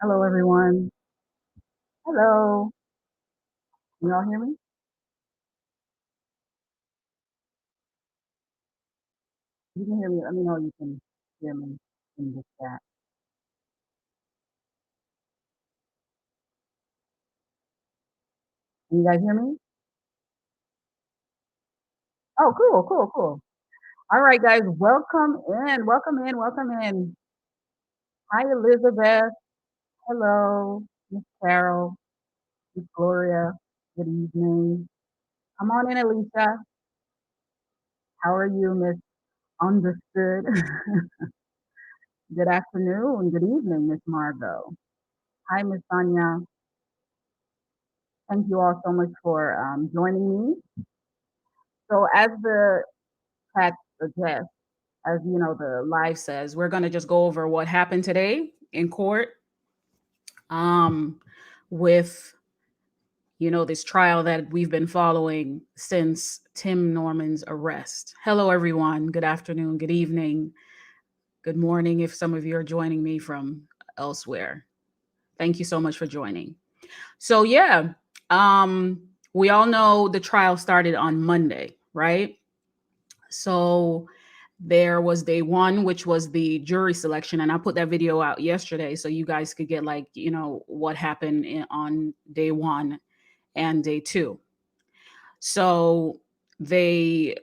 Hello, everyone. Hello. Can y'all hear me? If you can hear me, let me know you can hear me in the chat. Can you guys hear me? Oh, cool, cool, cool. All right, guys, welcome in, welcome in, welcome in. Hi, Elizabeth. Hello, Miss Carroll, Miss Gloria. Good evening. Come on in, Alicia. How are you, Miss Understood? Good afternoon, good evening, Miss Margot. Hi, Miss Sonia. Thank you all so much for joining me. So, as the chat suggests, as you know, the live says, we're going to just go over what happened today in court um, with, this trial that we've been following since Tim Norman's arrest. Hello, everyone. Good afternoon, good evening, good morning if some of you are joining me from elsewhere. Thank you so much for joining. So, yeah, um, we all know the trial started on Monday, right? So, there was day one, which was the jury selection. And I put that video out yesterday so you guys could get, like, what happened on day one and day two. So they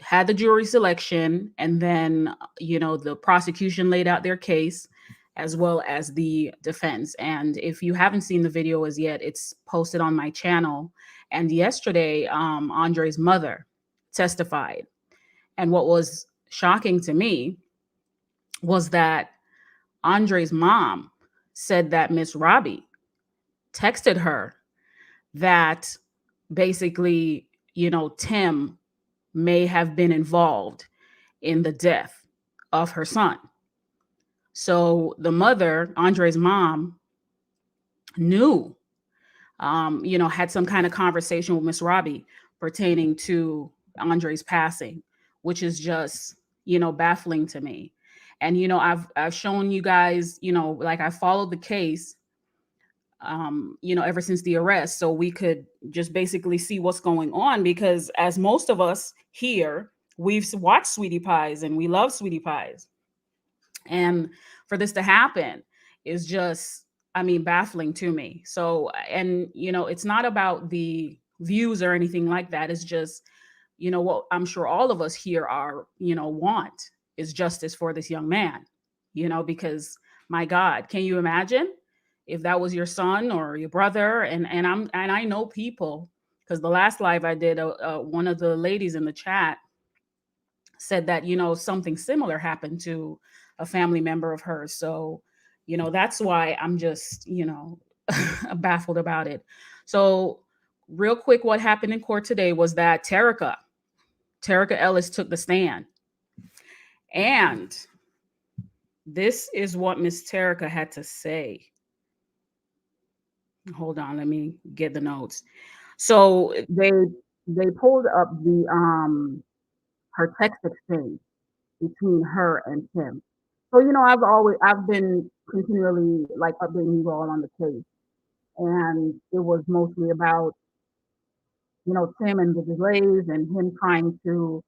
had the jury selection, and then, the prosecution laid out their case as well as the defense. And if you haven't seen the video as yet, it's posted on my channel. And yesterday, Andre's mother testified. And what was shocking to me was that Andre's mom said that Miss Robbie texted her that basically, Tim may have been involved in the death of her son. So the mother, Andre's mom, knew, had some kind of conversation with Miss Robbie pertaining to Andre's passing, which is just, baffling to me. And I've shown you guys, like, I followed the case, ever since the arrest, so we could just basically see what's going on. Because as most of us here, we've watched Sweetie Pies and we love Sweetie Pies, and for this to happen is just, I mean, baffling to me. So, and it's not about the views or anything like that. It's just, what I'm sure all of us here are, want is justice for this young man, because my God, can you imagine if that was your son or your brother? And I know people, because the last live I did, one of the ladies in the chat said that, something similar happened to a family member of hers. So, that's why I'm just, baffled about it. So, real quick, what happened in court today was that Tarika Ellis took the stand. And this is what Miss Tarika had to say. Hold on, let me get the notes. So they pulled up the her text exchange between her and Tim. So I've been continually, like, updating you all on the case, and it was mostly about Tim and the delays and him trying to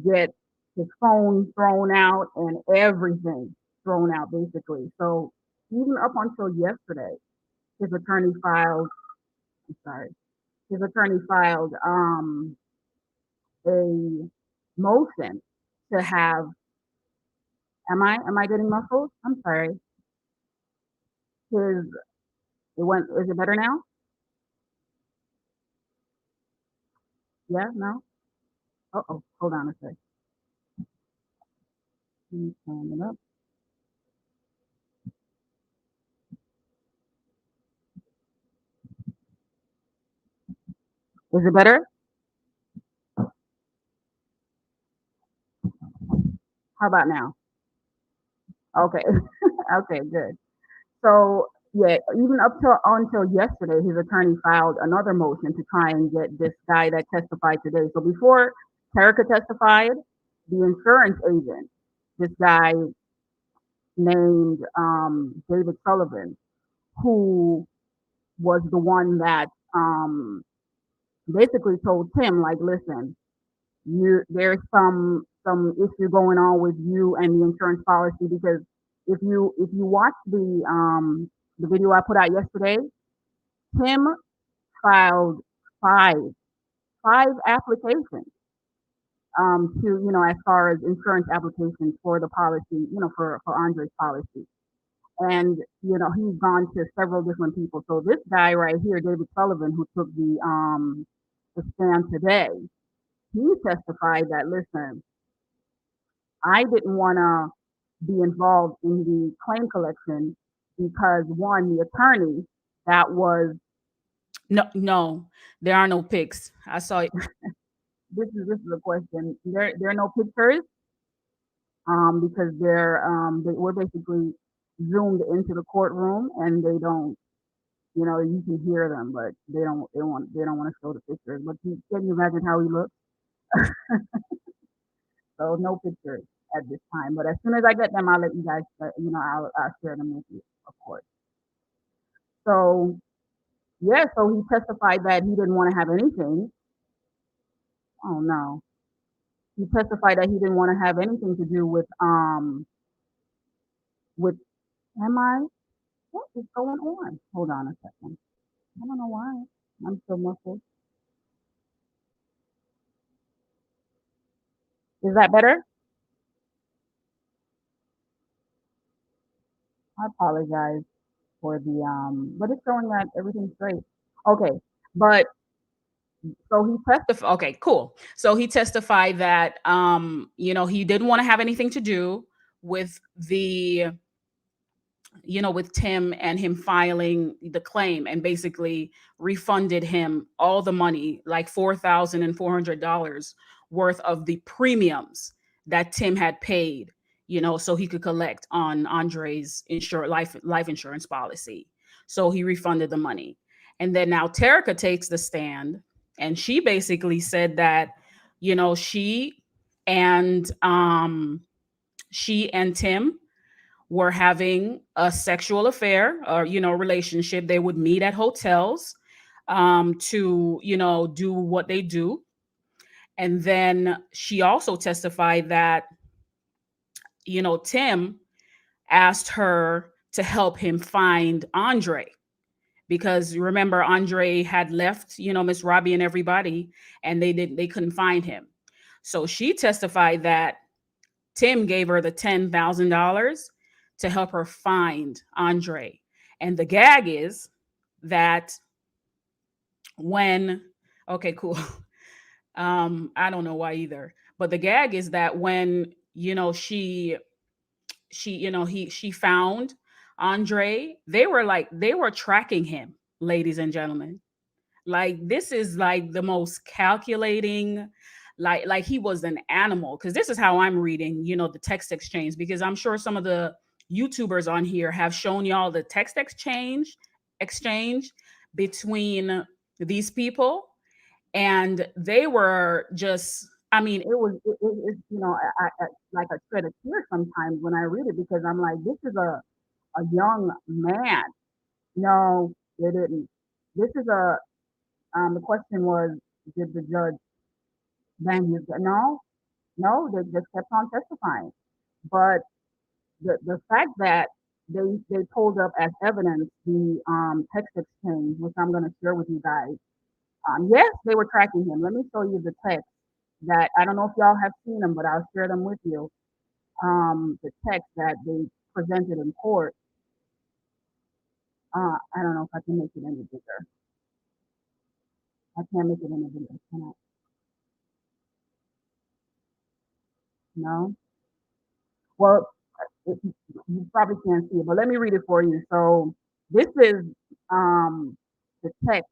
get his phone thrown out and everything thrown out basically. So even up until yesterday, his attorney filed. I'm sorry, his attorney filed a motion to have. Am I getting muffled? I'm sorry. His it went. Is it better now? Yeah. No. Oh. Hold on a sec. Let me turn it up. Is it better? How about now? Okay. Okay. Good. So yeah, even up till until yesterday, his attorney filed another motion to try and get this guy that testified today. So before Tarika testified, the insurance agent, this guy named David Sullivan, who was the one that basically told Tim, like, listen, there's some issue going on with you and the insurance policy because if you watch the video I put out yesterday, Tim filed five five applications to as far as insurance applications for the policy, for Andre's policy. And he's gone to several different people. So this guy right here, David Sullivan, who took the stand today, he testified that, listen, I didn't want to be involved in the claim collection because one, the attorney that was no, no, there are no pics. I saw it. This is a question. There are no pictures because they were basically zoomed into the courtroom and they don't, you can hear them, but they don't want to show the pictures. But can you imagine how he looks? So no pictures at this time. But as soon as I get them, I'll let you guys. I'll share them with you, of course. So yeah, so he testified that he didn't want to have anything. Oh no, he testified that he didn't want to have anything to do with. Am I? What is going on? Hold on a second. I don't know why. I'm so muffled. Is that better? I apologize for but it's showing that everything's great. Okay, but so he testified. Okay, cool. So he testified that he didn't want to have anything to do with with Tim and him filing the claim, and basically refunded him all the money, like $4,400 worth of the premiums that Tim had paid, so he could collect on Andre's life insurance policy. So he refunded the money. And then now Tarika takes the stand, and she basically said that, and she and Tim were having a sexual affair or relationship. They would meet at hotels to do what they do. And then she also testified that Tim asked her to help him find Andre, because remember Andre had left Miss Robbie and everybody, and they couldn't find him. So she testified that Tim gave her the $10,000 to help her find Andre. And the gag is that when, okay, cool. I don't know why either. But the gag is that when, she found Andre, they were tracking him, ladies and gentlemen. Like, this is like the most calculating, like he was an animal, because this is how I'm reading the text exchange, because I'm sure some of the YouTubers on here have shown y'all the text exchange between these people, and they were just, I mean, it's like a shed of tears sometimes when I read it, because I'm like, this is a young man. No, they didn't. This is the question was, did the judge ban you? No, no, they just kept on testifying. But the fact that they pulled up as evidence the text exchange, which I'm going to share with you guys. Yes, they were tracking him. Let me show you the text that I don't know if y'all have seen them, but I'll share them with you. The text that they presented in court. I don't know if I can make it any bigger. I can't make it any bigger. Can I? No. Well, you probably can't see it, but let me read it for you. So this is the text.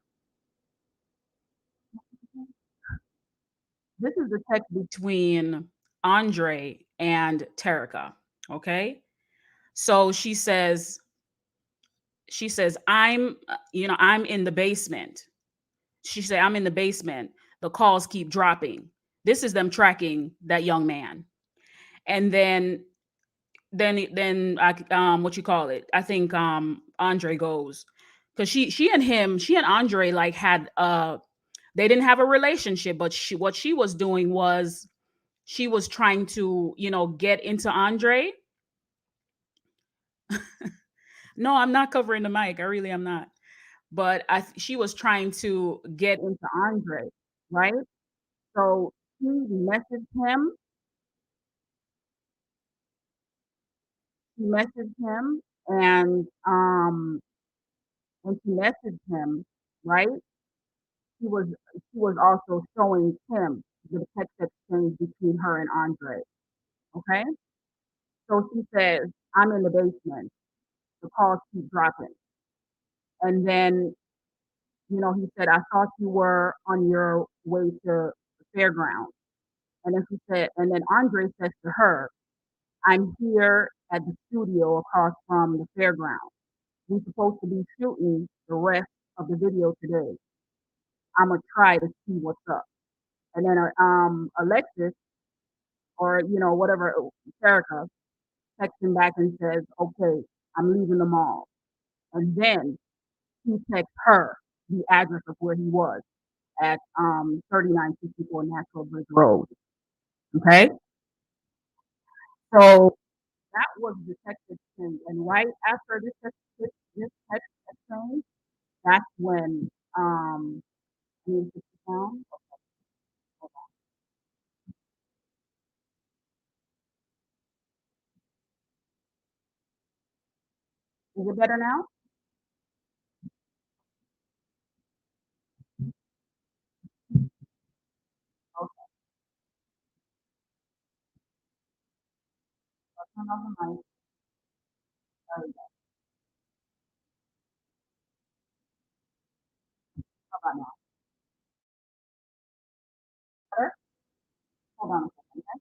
This is the text between Andre and Tarika. Okay. So she says, I'm in the basement. She said, I'm in the basement. The calls keep dropping. This is them tracking that young man. And then then what you call it? I think Andre goes, because she and Andre like had they didn't have a relationship, but what she was doing was she was trying to, get into Andre. No, I'm not covering the mic. I really am not. But she was trying to get into Andre, right? So she messaged him. She messaged him, and when she messaged him, right? She was she was also showing him the text exchange between her and Andre. Okay, so she says, "I'm in the basement. The calls keep dropping," and then he said, "I thought you were on your way to the fairground." And then she said, and then Andre says to her, "I'm here at the studio across from the fairground. We're supposed to be shooting the rest of the video today. I'm gonna try to see what's up." And then Alexis, or whatever, Tarika, texts him back and says, "Okay, I'm leaving the mall." And then he texts her the address of where he was at 3964 Natural Bridge Road. Okay, so that was the text exchange, and right after this text exchange, that's when you put the sound. Is it better now? Okay, I'll turn off the mic. There we go. How about now? Better? Hold on a second.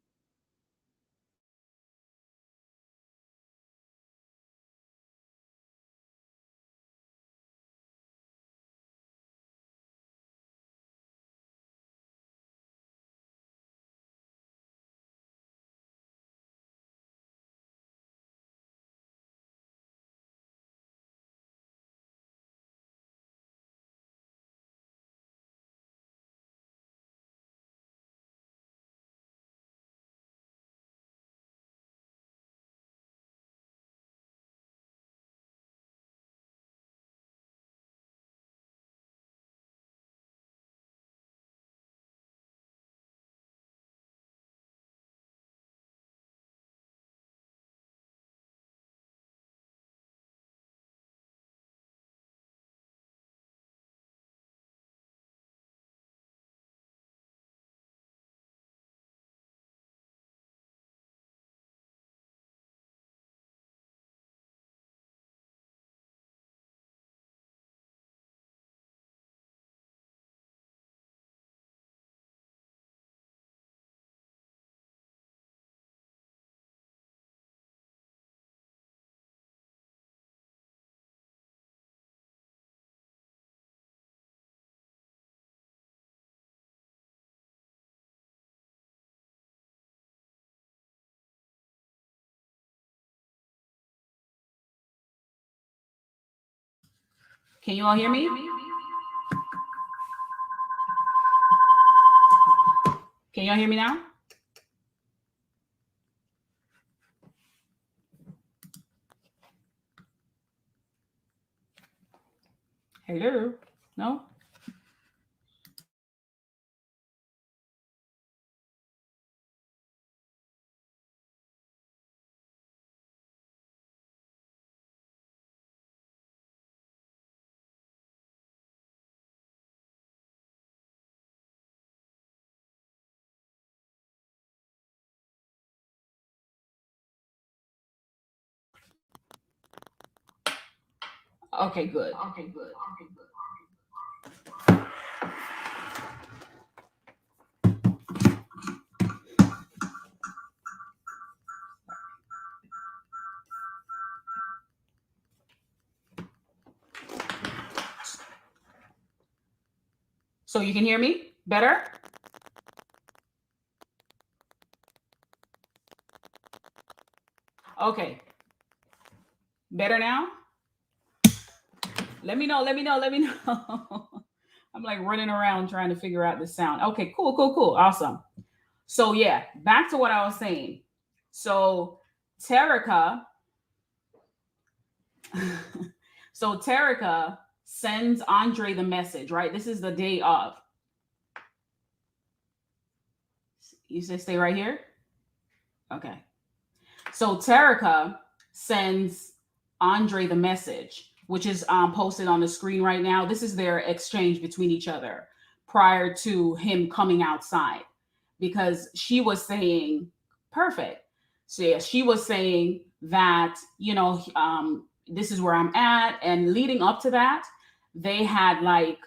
Can you all hear me? Can y'all hear me now? Hello? No? Okay, good. Okay, good. Okay, good. So you can hear me better? Okay, better now? Let me know, let me know, let me know. I'm like running around trying to figure out the sound. Okay, cool, cool, cool. Awesome. So yeah, back to what I was saying. So Tarika, so Tarika sends Andre the message, right? This is the day of. You said stay right here? Okay. So Tarika sends Andre the message, which is posted on the screen right now. This is their exchange between each other prior to him coming outside, because she was saying, perfect. So yeah, she was saying that, this is where I'm at. And leading up to that, they had like,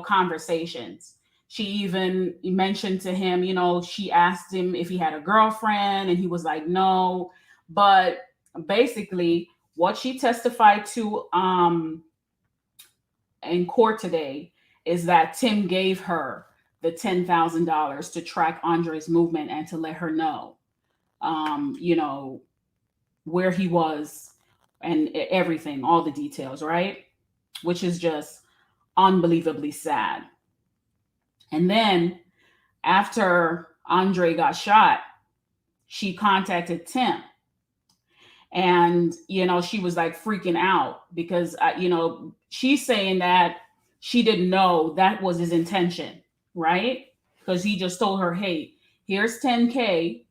conversations. She even mentioned to him, she asked him if he had a girlfriend, and he was like, no. But basically, what she testified to in court today is that Tim gave her the $10,000 to track Andre's movement and to let her know, you know, where he was and everything, all the details, right? Which is just unbelievably sad. And then after Andre got shot, she contacted Tim, and she was like freaking out because she's saying that she didn't know that was his intention, right? Because he just told her, hey, here's 10K,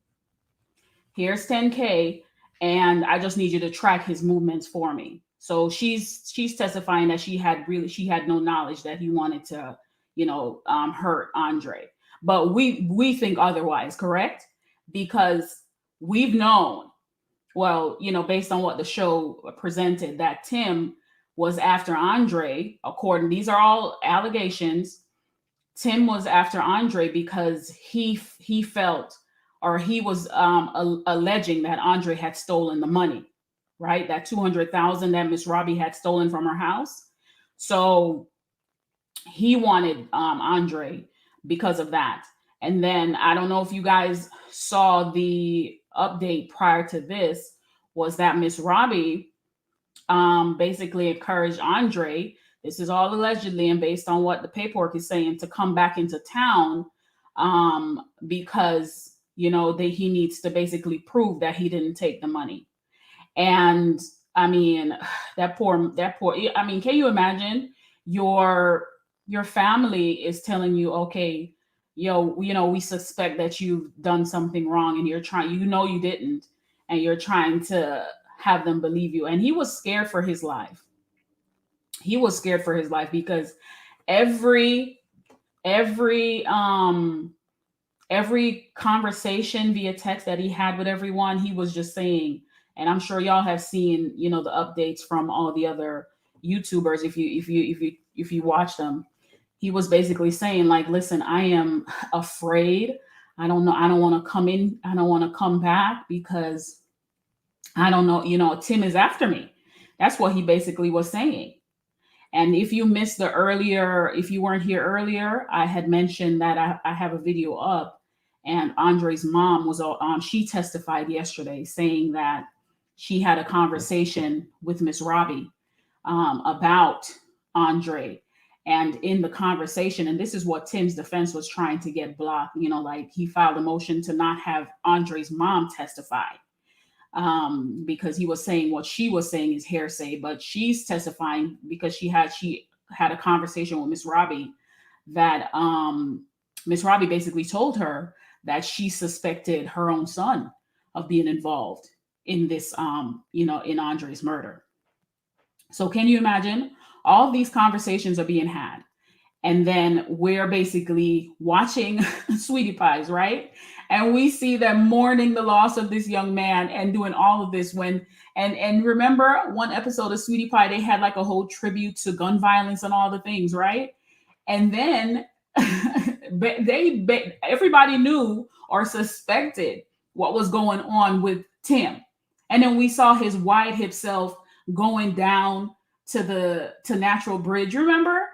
here's 10K, and I just need you to track his movements for me. So she's testifying that she had no knowledge that he wanted to hurt Andre. But we think otherwise, correct? Because we've known, well, based on what the show presented, that Tim was after Andre. According, these are all allegations. Tim was after Andre because he felt, or he was alleging that Andre had stolen the money, right? That 200,000 that Miss Robbie had stolen from her house. So he wanted Andre because of that. And then I don't know if you guys saw the update prior to this, was that Miss Robbie basically encouraged Andre, this is all allegedly and based on what the paperwork is saying, to come back into town because he needs to basically prove that he didn't take the money. And I mean, that poor, I mean, can you imagine your family is telling you, okay, we suspect that you've done something wrong, and you're trying, you didn't, and you're trying to have them believe you. And he was scared for his life. He was scared for his life because every every um every conversation via text that he had with everyone, he was just saying, and I'm sure y'all have seen, the updates from all the other YouTubers, if you watch them. He was basically saying, like, listen, I am afraid. I don't know. I don't want to come in. I don't want to come back because I don't know. Tim is after me. That's what he basically was saying. And if you missed if you weren't here earlier, I had mentioned that I have a video up, and Andre's mom was, she testified yesterday saying that she had a conversation with Miss Robbie about Andre. And in the conversation, and this is what Tim's defense was trying to get blocked, like he filed a motion to not have Andre's mom testify, because he was saying what she was saying is hearsay, but she's testifying because she had a conversation with Miss Robbie that Miss Robbie basically told her that she suspected her own son of being involved in this, in Andre's murder. So can you imagine? All these conversations are being had, and then we're basically watching Sweetie Pies, right? And we see them mourning the loss of this young man and doing all of this when, and remember one episode of Sweetie Pie, they had like a whole tribute to gun violence and all the things, right? And then everybody knew or suspected what was going on with Tim. And then we saw his wide hip self going down to Natural Bridge, remember?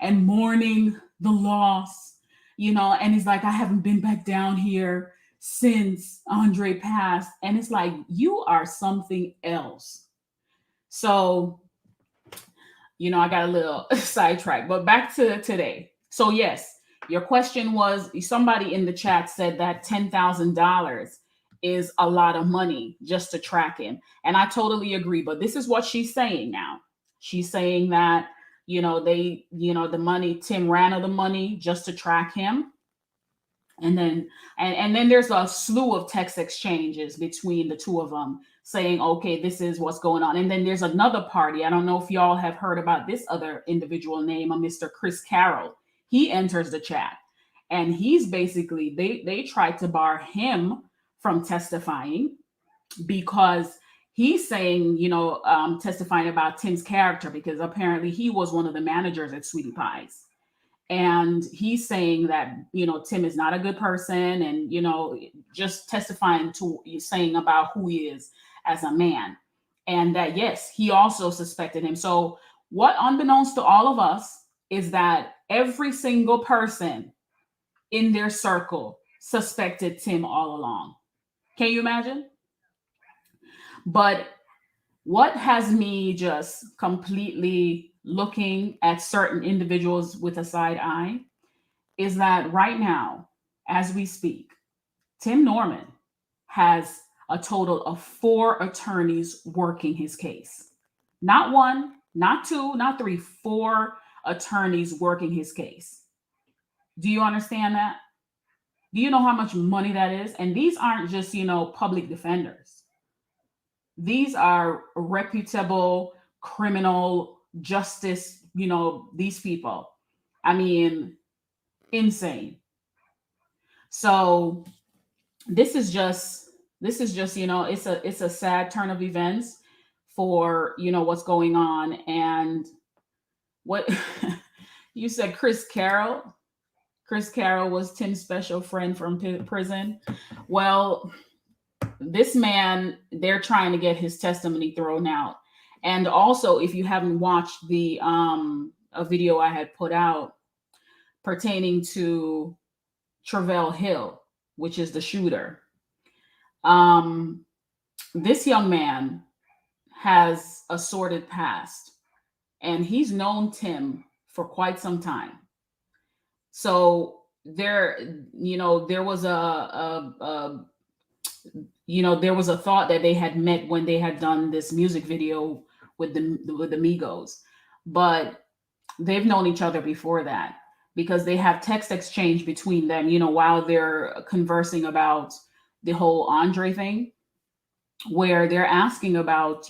And mourning the loss, and he's like, I haven't been back down here since Andre passed. And it's like, you are something else. So, I got a little sidetracked, but back to today. So, yes, your question was, somebody in the chat said that $10,000 is a lot of money just to track him. And I totally agree. But this is what she's saying now. She's saying that, the money, Tim ran out of the money just to track him. And then there's a slew of text exchanges between the two of them saying, okay, this is what's going on. And then there's another party. I don't know if y'all have heard about this other individual name, a Mr. Chris Carroll. He enters the chat, and he's basically, they tried to bar him from testifying because he's saying, testifying about Tim's character, because apparently he was one of the managers at Sweetie Pies. And he's saying that, Tim is not a good person, and, just testifying to, saying about who he is as a man. And that, yes, he also suspected him. So what, unbeknownst to all of us, is that every single person in their circle suspected Tim all along. Can you imagine? But what has me just completely looking at certain individuals with a side eye is that right now, as we speak, Tim Norman has a total of 4 attorneys working his case. Not one, not two, not three, 4 attorneys working his case. Do you understand that? Do you know how much money that is? And these aren't just, public defenders. These are reputable criminal justice, these people. I mean, insane. So this is just it's a sad turn of events for what's going on. And what you said, Chris Carroll was Tim's special friend from prison. Well, this man, they're trying to get his testimony thrown out. And also, if you haven't watched the a video I had put out pertaining to Travell Hill, which is the shooter, this young man has a sordid past, and he's known Tim for quite some time. So there was there was a thought that they had met when they had done this music video with the Migos, but they've known each other before that, because they have text exchange between them, while they're conversing about the whole Andre thing, where they're asking about,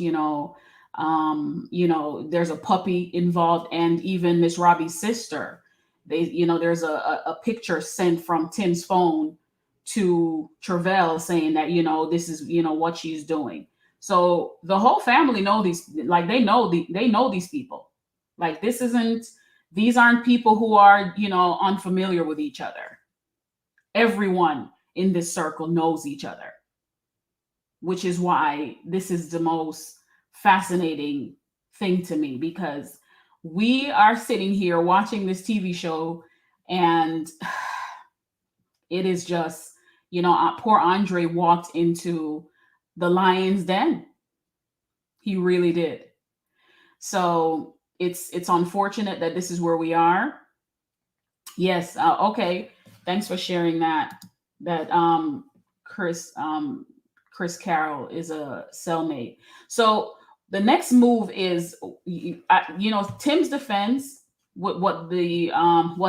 there's a puppy involved, and even Miss Robbie's sister. There's a picture sent from Tim's phone to Travell saying that, this is, what she's doing. So the whole family know these, like they know these people. Like these aren't people who are, unfamiliar with each other. Everyone in this circle knows each other, which is why this is the most fascinating thing to me, because we are sitting here watching this TV show, and it is just, poor Andre walked into the lion's den. He really did. So it's unfortunate that this is where we are. Yes. Okay. Thanks for sharing that. That Chris Carroll is a cellmate. So the next move is, Tim's defense. What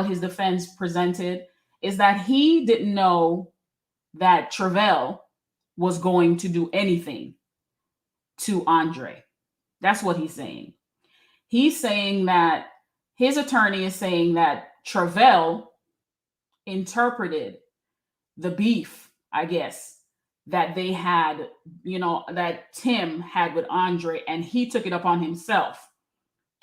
his defense presented is that he didn't know that Travell was going to do anything to Andre. That's what he's saying. He's saying that his attorney is saying that Travell interpreted the beef, I guess, that they had, that Tim had with Andre, and he took it upon himself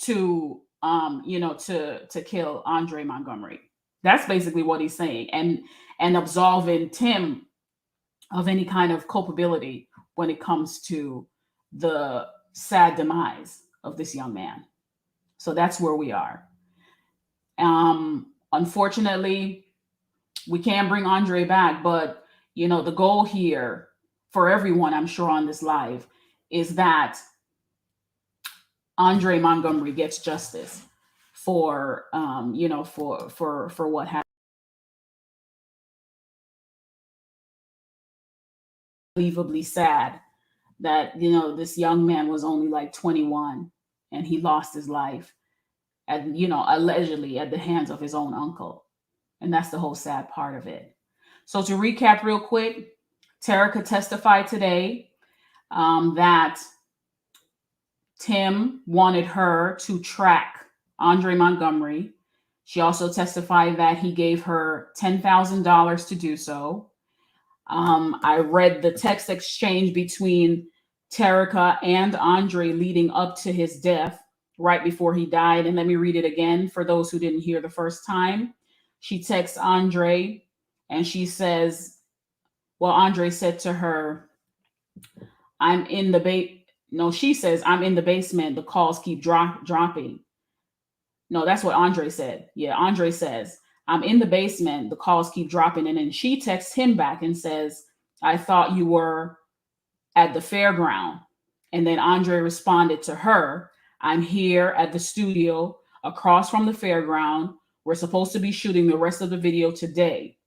to, to kill Andre Montgomery. That's basically what he's saying, and absolving Tim of any kind of culpability when it comes to the sad demise of this young man. So that's where we are. Unfortunately, we can't bring Andre back, but the goal here for everyone, I'm sure, on this live is that Andre Montgomery gets justice for for what happened. Unbelievably sad that this young man was only like 21 and he lost his life at allegedly at the hands of his own uncle, and that's the whole sad part of it. So to recap real quick, Tarika testified today that Tim wanted her to track Andre Montgomery. She also testified that he gave her $10,000 to do so. I read the text exchange between Tarika and Andre leading up to his death, right before he died. And let me read it again for those who didn't hear the first time. She texts Andre and she says, well, Andre said to her, I'm in the no, she says, I'm in the basement. The calls keep dropping. No, that's what Andre said. Yeah, Andre says, I'm in the basement. The calls keep dropping. And then she texts him back and says, I thought you were at the fairground. And then Andre responded to her, I'm here at the studio across from the fairground. We're supposed to be shooting the rest of the video today.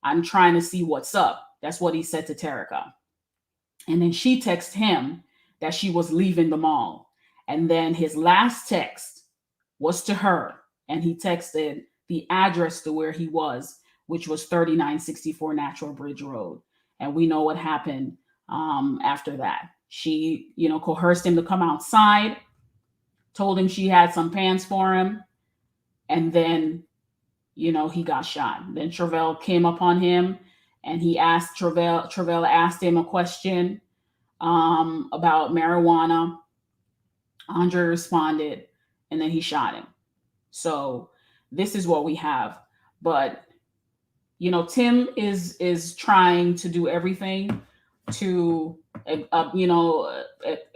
I'm trying to see what's up. That's what he said to Tarika. And then she texted him that she was leaving the mall. And then his last text was to her. And he texted the address to where he was, which was 3964 Natural Bridge Road. And we know what happened after that. She, coerced him to come outside, told him she had some pants for him. And then, he got shot. Then Travell came upon him and he asked Travell asked him a question about marijuana. Andre responded, and then he shot him. So this is what we have. But Tim is trying to do everything to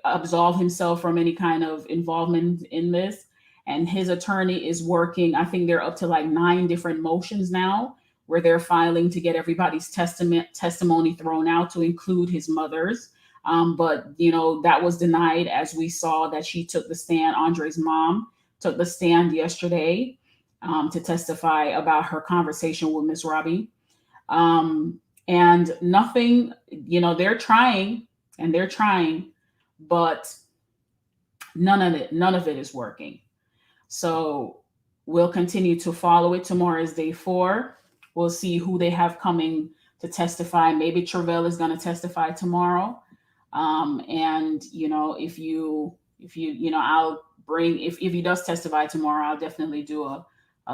absolve himself from any kind of involvement in this. And his attorney is working. I think they're up to like 9 different motions now, where they're filing to get everybody's testimony thrown out, to include his mother's. But that was denied, as we saw that she took the stand. Andre's mom took the stand yesterday to testify about her conversation with Miss Robbie. And nothing, they're trying, but none of it is working. So we'll continue to follow it. Tomorrow is day 4. We'll see who they have coming to testify. Maybe Travell is going to testify tomorrow. And if I'll bring, if he does testify tomorrow, I'll definitely do a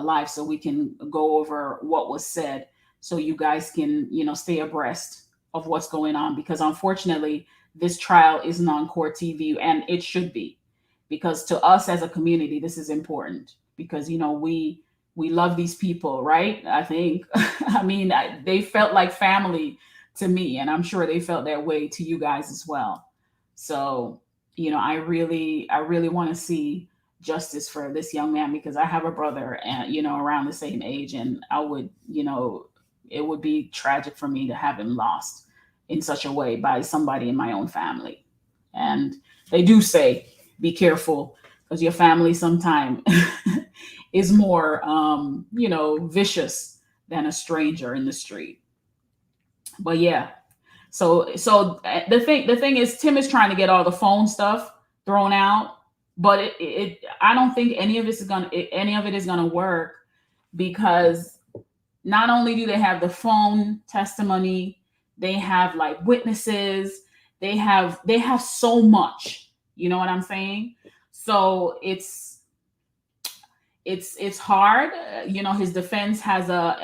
live so we can go over what was said, so you guys can stay abreast of what's going on, because unfortunately this trial isn't on court TV, and it should be, because to us as a community this is important, because we love these people, right? I think I mean, they felt like family to me, and I'm sure they felt that way to you guys as well. So I really want to see justice for this young man, because I have a brother and around the same age, and I would it would be tragic for me to have him lost in such a way by somebody in my own family. And they do say be careful, because your family sometimes is more vicious than a stranger in the street. But yeah, so the thing is, Tim is trying to get all the phone stuff thrown out, but I don't think any of it is gonna work, because not only do they have the phone testimony, they have like witnesses, they have so much, you know what I'm saying? So it's hard. His defense has a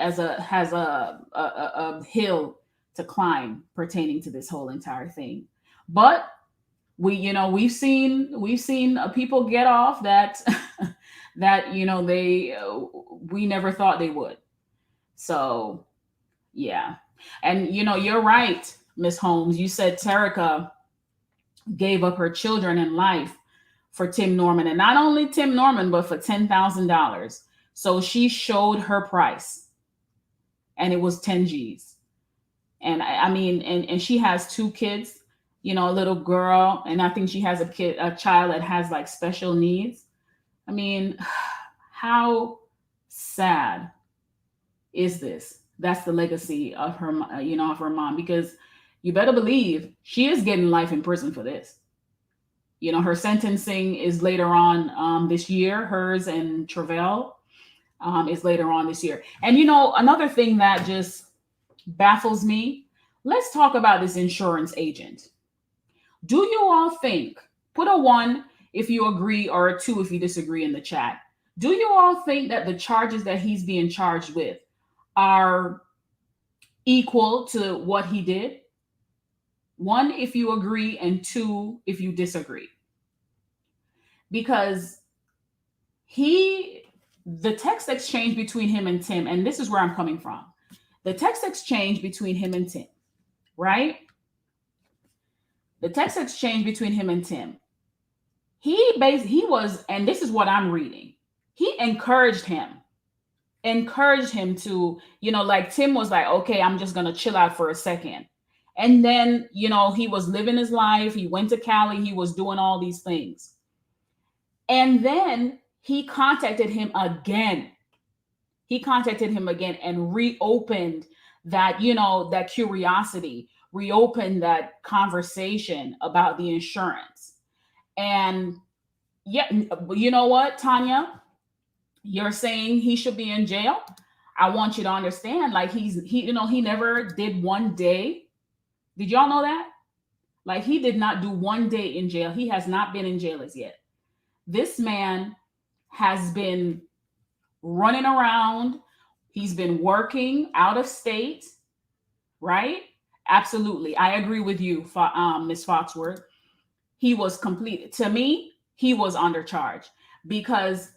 hill to climb pertaining to this whole entire thing. But we've seen people get off that that we never thought they would. So yeah. And you're right, Miss Holmes. You said Tarika gave up her children and life for Tim Norman, and not only Tim Norman, but for $10,000. So she showed her price, and it was 10 G's. And I mean, and she has two kids, a little girl, and I think she has a child that has like special needs. I mean, how sad is this? That's the legacy of her, of her mom, because you better believe she is getting life in prison for this. Her sentencing is later on this year. Hers and Travell is later on this year. And another thing that just baffles me. Let's talk about this insurance agent. Do you all think? Put a one if you agree or a two if you disagree in the chat. Do you all think that the charges that he's being charged with are equal to what he did? One if you agree, and two if you disagree. Because the text exchange between him and Tim, and this is where I'm coming from. The text exchange between him and Tim, right? The text exchange between him and Tim. He was, and this is what I'm reading. He encouraged him to, like Tim was like, okay, I'm just gonna chill out for a second. And then, he was living his life. He went to Cali. He was doing all these things. And then he contacted him again. And reopened that, that curiosity, reopened that conversation about the insurance. And yeah, you know what, Tanya? You're saying he should be in jail. I want you to understand, like he never did one day. Did y'all know that? Like he did not do one day in jail. He has not been in jail as yet. This man has been running around. He's been working out of state, right? Absolutely. I agree with you, Miss Foxworth. He was complete. To me, he was undercharged because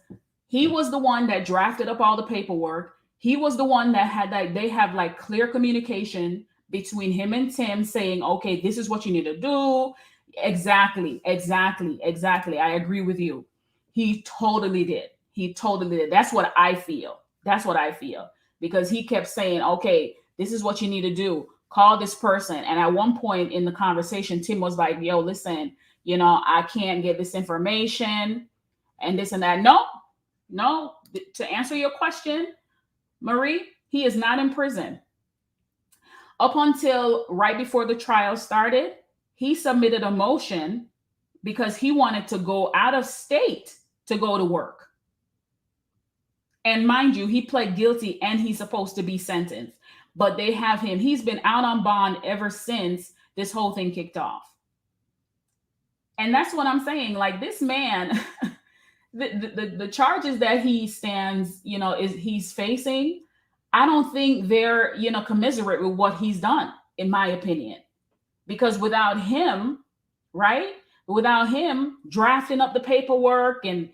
he was the one that drafted up all the paperwork. He was the one that had they have like clear communication between him and Tim saying, okay, this is what you need to do. Exactly. I agree with you. He totally did. That's what I feel. Because he kept saying, okay, this is what you need to do. Call this person. And at one point in the conversation, Tim was like, yo, listen, I can't get this information and this and that. No. To answer your question, Marie, he is not in prison. Up until right before the trial started, he submitted a motion because he wanted to go out of state to go to work. And mind you, he pled guilty and he's supposed to be sentenced. But they have him. He's been out on bond ever since this whole thing kicked off. And that's what I'm saying. Like this man, the charges that he stands, he's facing, I don't think they're, commiserate with what he's done, in my opinion. Because without him, right? Without him drafting up the paperwork and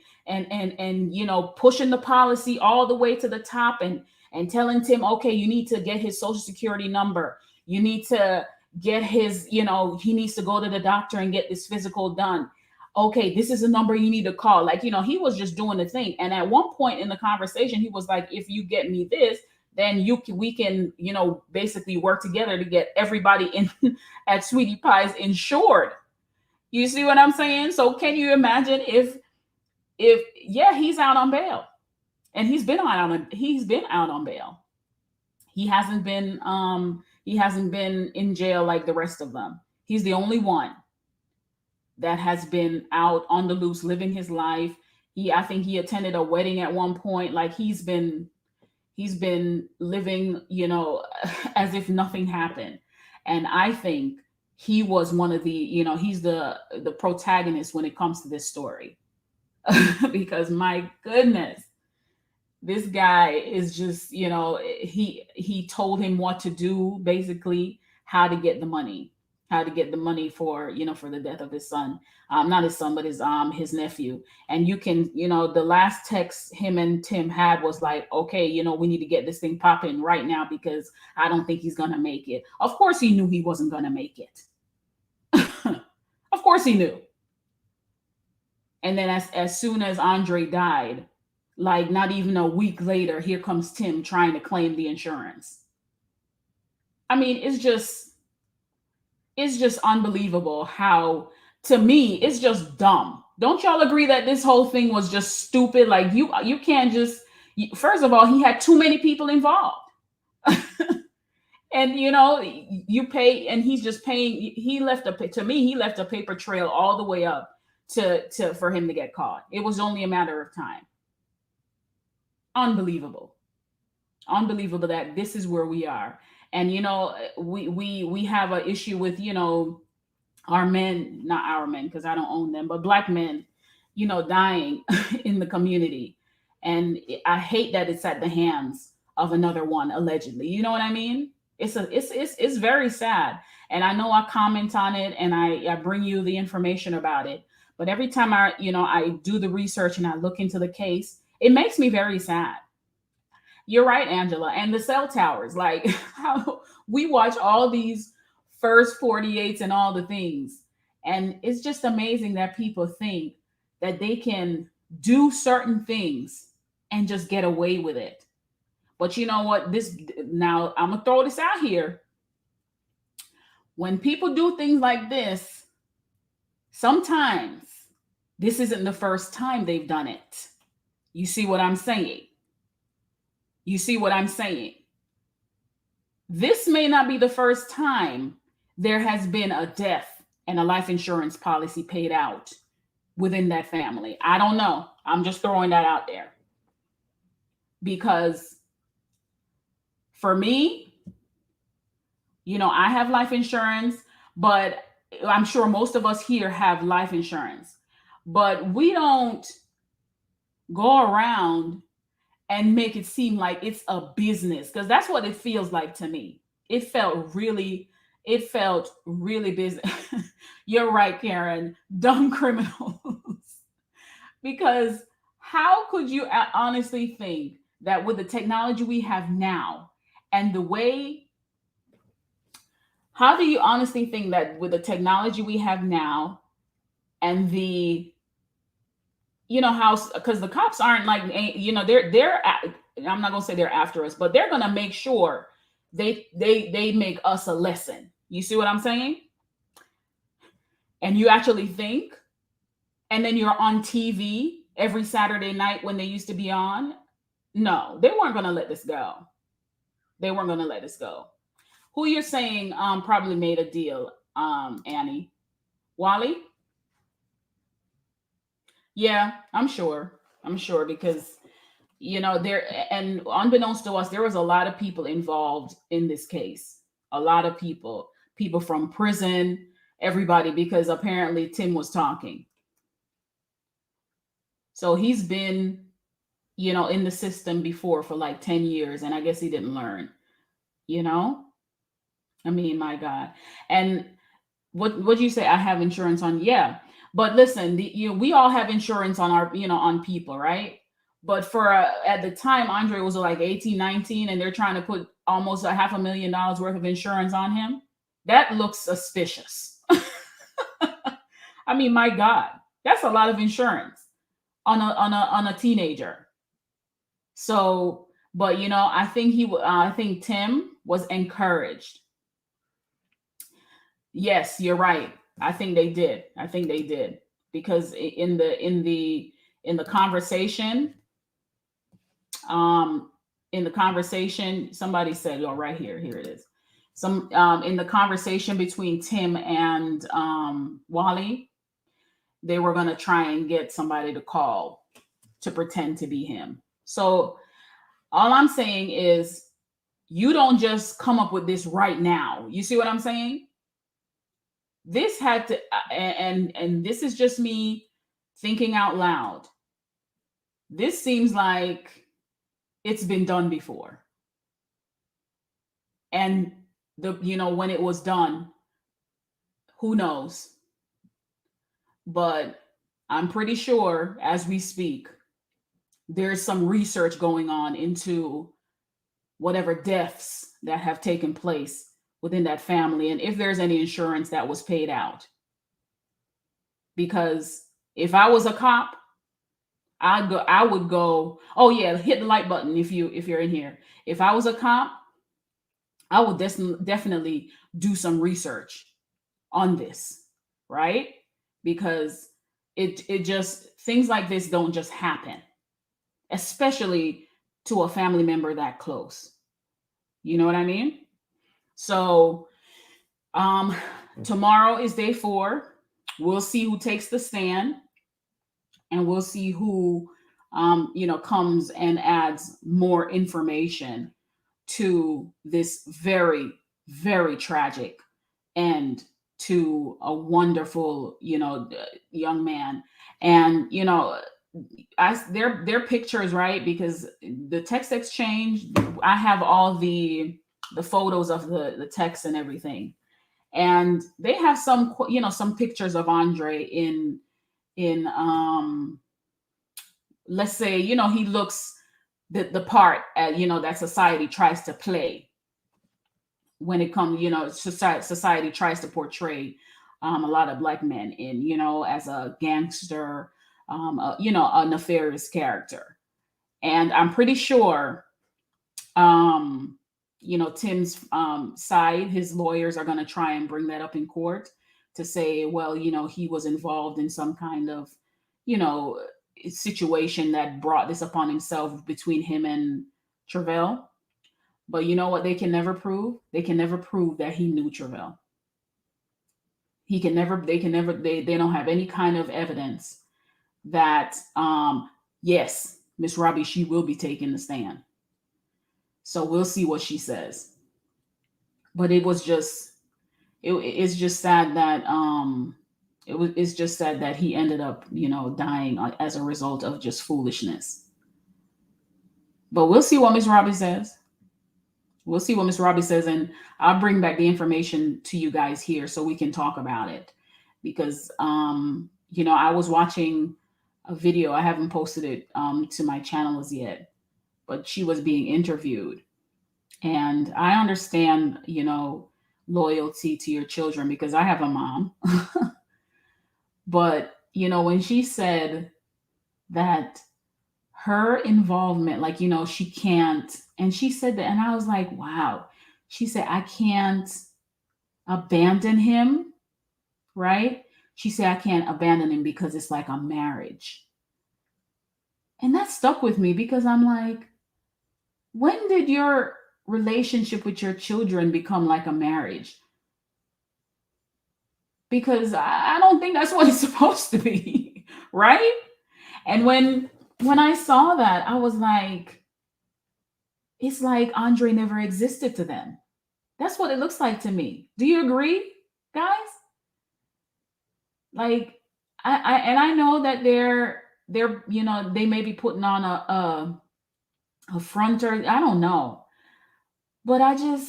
pushing the policy all the way to the top and telling Tim, okay, you need to get his social security number. You need to get his, he needs to go to the doctor and get this physical done. Okay, this is a number you need to call. Like, he was just doing the thing. And at one point in the conversation, he was like, if you get me this, then we can, basically work together to get everybody in at Sweetie Pie's insured. You see what I'm saying? So can you imagine if he's out on bail, and he's been out on bail. He hasn't been in jail like the rest of them. He's the only one that has been out on the loose, living his life. I think he attended a wedding at one point. Like he's been living, as if nothing happened. And I think he was one of the, he's the protagonist when it comes to this story. Because my goodness, this guy is just, he told him what to do, basically how to get the money for, for the death of his son. Not his son, but his nephew. And you can, the last text him and Tim had was like, okay, we need to get this thing popping right now because I don't think he's going to make it. Of course he knew he wasn't going to make it. Of course he knew. And then as soon as Andre died, like not even a week later, here comes Tim trying to claim the insurance. I mean, it's just unbelievable how, to me, it's just dumb. Don't y'all agree that this whole thing was just stupid? Like, you can't just, first of all, he had too many people involved. And you pay, and he's just paying. He left a, to me, he left a paper trail all the way up to for him to get caught. It was only a matter of time. Unbelievable. Unbelievable that this is where we are. And we have an issue with, our men, not our men because I don't own them, but black men, dying in the community. And I hate that it's at the hands of another one, allegedly. You know what I mean? It's very sad. And I know I comment on it, and I bring you the information about it. But every time I do the research and I look into the case, it makes me very sad. You're right, Angela. And the cell towers, like, how we watch all these first 48s and all the things. And it's just amazing that people think that they can do certain things and just get away with it. But you know what? This, now I'm going to throw this out here. When people do things like this, sometimes this isn't the first time they've done it. You see what I'm saying? You see what I'm saying? This may not be the first time there has been a death and a life insurance policy paid out within that family. I don't know. I'm just throwing that out there. Because for me, I have life insurance, but I'm sure most of us here have life insurance. But we don't go around and make it seem like it's a business, because that's what it feels like to me. It felt really business. You're right, Karen. Dumb criminals. Because how could you honestly think that with the technology we have now, and the way, how do you honestly think that with the technology we have now, and the, how, because the cops aren't like, I'm not gonna say they're after us, but they're gonna make sure they make us a lesson. You see what I'm saying? And you actually think, and then you're on TV every Saturday night when they used to be on. No, they weren't gonna let this go. They weren't gonna let this go. Who you're saying probably made a deal, Annie? Wally? Yeah, I'm sure. I'm sure because there, and unbeknownst to us, there was a lot of people involved in this case. A lot of people from prison, everybody, because apparently Tim was talking. So he's been, in the system before for like 10 years, and I guess he didn't learn, you know? I mean, my God. And what you say? I have insurance on, yeah. But listen, we all have insurance on our, on people, right? But for at the time, Andre was like 18, 19, and they're trying to put almost a $500,000 worth of insurance on him. That looks suspicious. I mean, my God, that's a lot of insurance on a teenager. So, but I think I think Tim was encouraged. Yes, you're right. I think they did. I think they did, because in the conversation, um, somebody said, "Oh, right here, here it is." Some In the conversation between Tim and Wally, they were gonna try and get somebody to call to pretend to be him. So all I'm saying is, you don't just come up with this right now. You see what I'm saying? This had to, and this is just me thinking out loud. This seems like it's been done before. And when it was done, who knows? But I'm pretty sure as we speak, there's some research going on into whatever deaths that have taken place within that family, and if there's any insurance that was paid out. Because if I was a cop, I would go, oh yeah, hit the like button if you're in here. If I was a cop, I will definitely do some research on this, right? Because it just things like this don't just happen, especially to a family member that close. You know what I mean? So, um tomorrow is day 4. We'll see who takes the stand, and we'll see who comes and adds more information to this very, very tragic end to a wonderful, young man. And their pictures, right? Because the text exchange, I have all the photos of the text and everything, and they have some pictures of Andre in let's say, he looks the part, that society tries to play when it comes, society tries to portray a lot of black men in, as a gangster, a nefarious character. And I'm pretty sure, um, Tim's side, his lawyers are going to try and bring that up in court to say, well, he was involved in some kind of, you know, situation that brought this upon himself between him and Travell. But you know what they can never prove? They can never prove that he knew Travell. They don't have any kind of evidence that, yes, Miss Robbie, she will be taking the stand. So we'll see what she says. But it's just sad that it's just sad that he ended up, dying as a result of just foolishness. But we'll see what Miss Robbie says. We'll see what Miss Robbie says, and I'll bring back the information to you guys here so we can talk about it. Because I was watching a video. I haven't posted it to my channel as yet, but she was being interviewed, and I understand, loyalty to your children because I have a mom. But when she said that her involvement, like, she can't, and she said that, and I was like, wow. She said, I can't abandon him, right? She said, I can't abandon him because it's like a marriage. And that stuck with me because I'm like, when did your relationship with your children become like a marriage? Because I don't think that's what it's supposed to be, right? And when I saw that, I was like, it's like Andre never existed to them. That's what it looks like to me. Do you agree, guys? Like, I know that they're they may be putting on a front, or I don't know, but I don't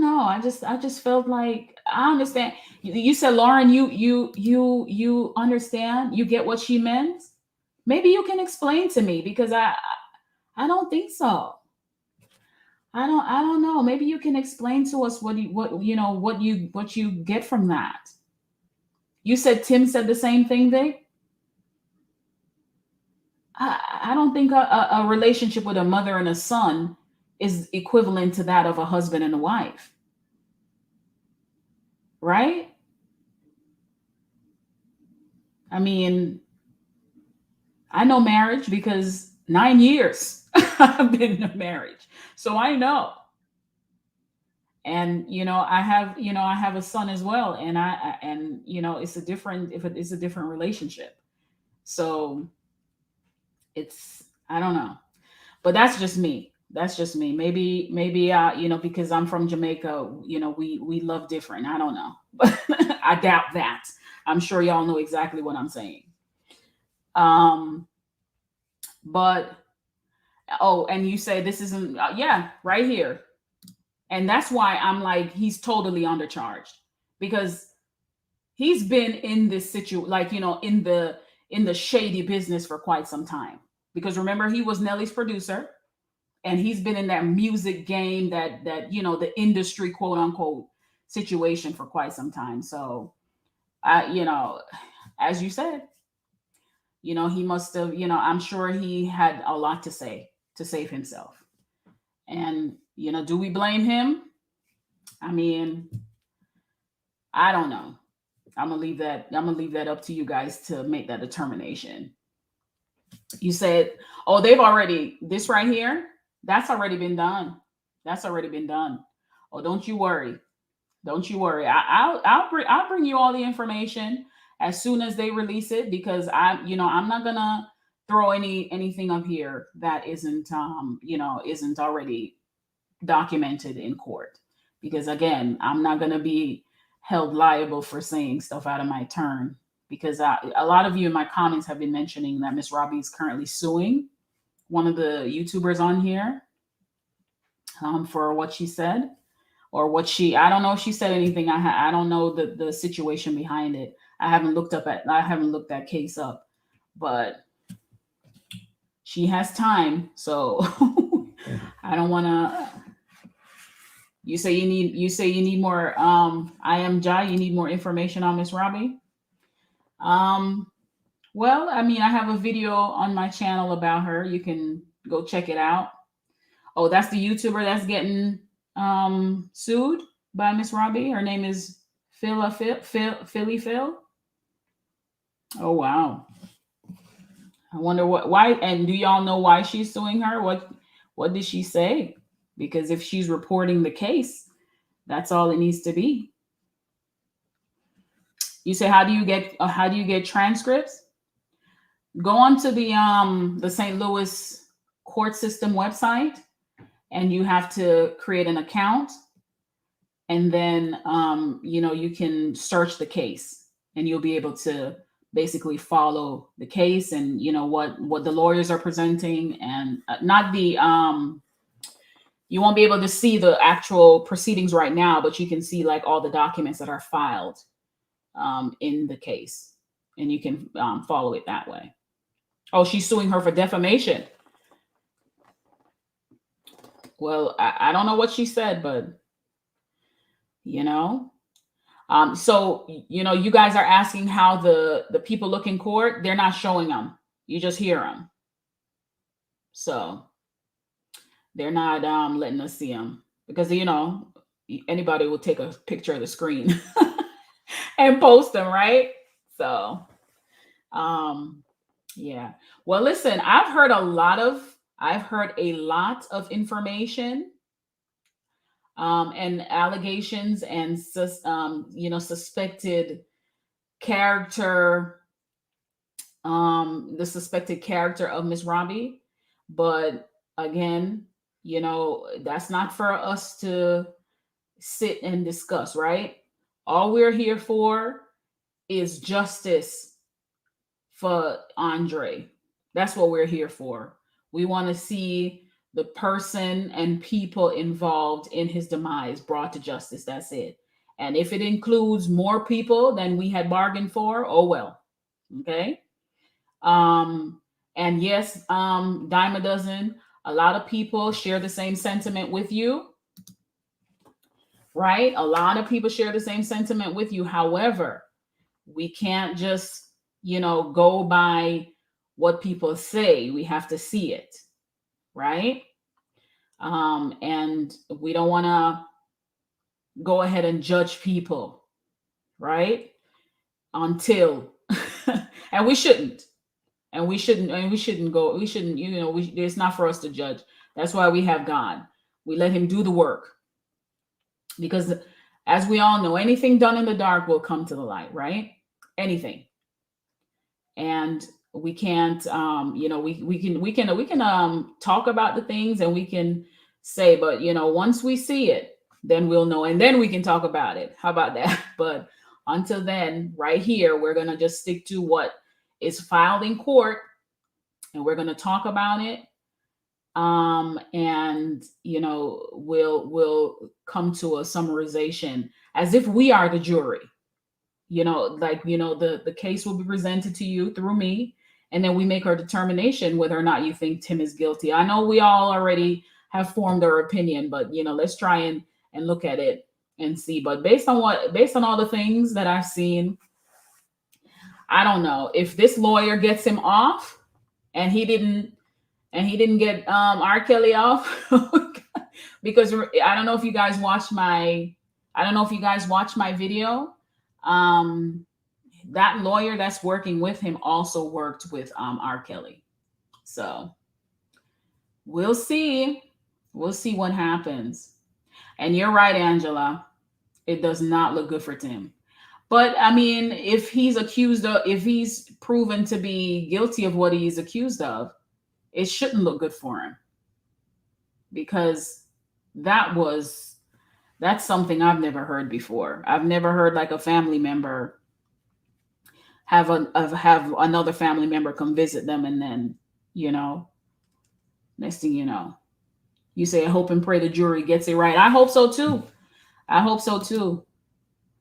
know. I just felt like I understand. You said, Lauren, you understand. You get what she meant. Maybe you can explain to me because I don't think so. I don't know. Maybe you can explain to us what you get from that. You said Tim said the same thing, Vic. I don't think a relationship with a mother and a son is equivalent to that of a husband and a wife, right? I mean, I know marriage because 9 years I've been in a marriage, so I know. And I have a son as well, and it's a different if it's a different relationship. So it's I don't know, but that's just me. That's just me. Maybe because I'm from Jamaica, we love different. I don't know, but I doubt that. I'm sure y'all know exactly what I'm saying. Um, but oh, and you say this isn't, yeah, right here, and that's why I'm like he's totally undercharged because he's been in this situation, like in the shady business for quite some time. Because remember, he was Nelly's producer, and he's been in that music game, that the industry, quote unquote, situation for quite some time. So as you said, he must have, I'm sure he had a lot to say to save himself. And, do we blame him? I mean, I don't know. I'm gonna leave that up to you guys to make that determination. You said, oh, they've already this right here, that's already been done. That's already been done. Oh, don't you worry. Don't you worry. I'll bring you all the information as soon as they release it, because I'm not gonna throw anything up here that isn't already documented in court, because again, I'm not gonna be held liable for saying stuff out of my turn, because a lot of you in my comments have been mentioning that Miss Robbie is currently suing one of the YouTubers on here, for what she said, or what I don't know if she said anything. I don't know the situation behind it. I haven't looked that case up, but she has time, so I don't want to. You say you need more. I am Jai. You need more information on Miss Robbie. Um, well, I mean, I have a video on my channel about her. You can go check it out. Oh, that's the YouTuber that's getting sued by Miss Robbie. Her name is Philly Phil. Oh wow. I wonder why, and do y'all know why she's suing her? What did she say? Because if she's reporting the case, that's all it needs to be. You say, how do you get transcripts? Go on to the St. Louis court system website, and you have to create an account, and then you can search the case, and you'll be able to basically follow the case, and what the lawyers are presenting, and not the you won't be able to see the actual proceedings right now, but you can see like all the documents that are filed in the case, and you can follow it that way. Oh, she's suing her for defamation. Well, I don't know what she said, but you know. So you guys are asking how the people look in court. They're not showing them. You just hear them. So they're not letting us see them, because anybody will take a picture of the screen and post them, right? So um yeah. Well, listen, I've heard a lot of information, and allegations, and suspected character, the suspected character of Miss Robbie. But again, that's not for us to sit and discuss, right? All we're here for is justice for Andre. That's what we're here for. We want to see the person and people involved in his demise brought to justice. That's it. And if it includes more people than we had bargained for, oh well. Okay. Um, and yes, dime a dozen. A lot of people share the same sentiment with you, right? A lot of people share the same sentiment with you. However, we can't just, go by what people say. We have to see it, right? And we don't want to go ahead and judge people, right? Until, and we shouldn't, and we shouldn't, it's not for us to judge. That's why we have God. We let him do the work, because as we all know, anything done in the dark will come to the light, right? Anything. And we can't, we can talk about the things, and we can say, but once we see it, then we'll know, and then we can talk about it. How about that? But until then, right here, we're going to just stick to what is filed in court, and we're going to talk about it. And we'll come to a summarization as if we are the jury. The case will be presented to you through me, and then we make our determination whether or not you think Tim is guilty. I know we all already have formed our opinion, but let's try and look at it and see. But based on all the things that I've seen, I don't know if this lawyer gets him off, and he didn't and he didn't get R. Kelly off because I don't know if you guys watched my I don't know if you guys watched my video. Um, that lawyer that's working with him also worked with R. Kelly. So we'll see. We'll see what happens. And you're right, Angela. It does not look good for Tim. But I mean, if he's proven to be guilty of what he's accused of, it shouldn't look good for him because that was that's something I've never heard before. I've never heard like a family member have another family member come visit them, and then you know next thing you know, you say, "I hope and pray the jury gets it right." I hope so too. I hope so too.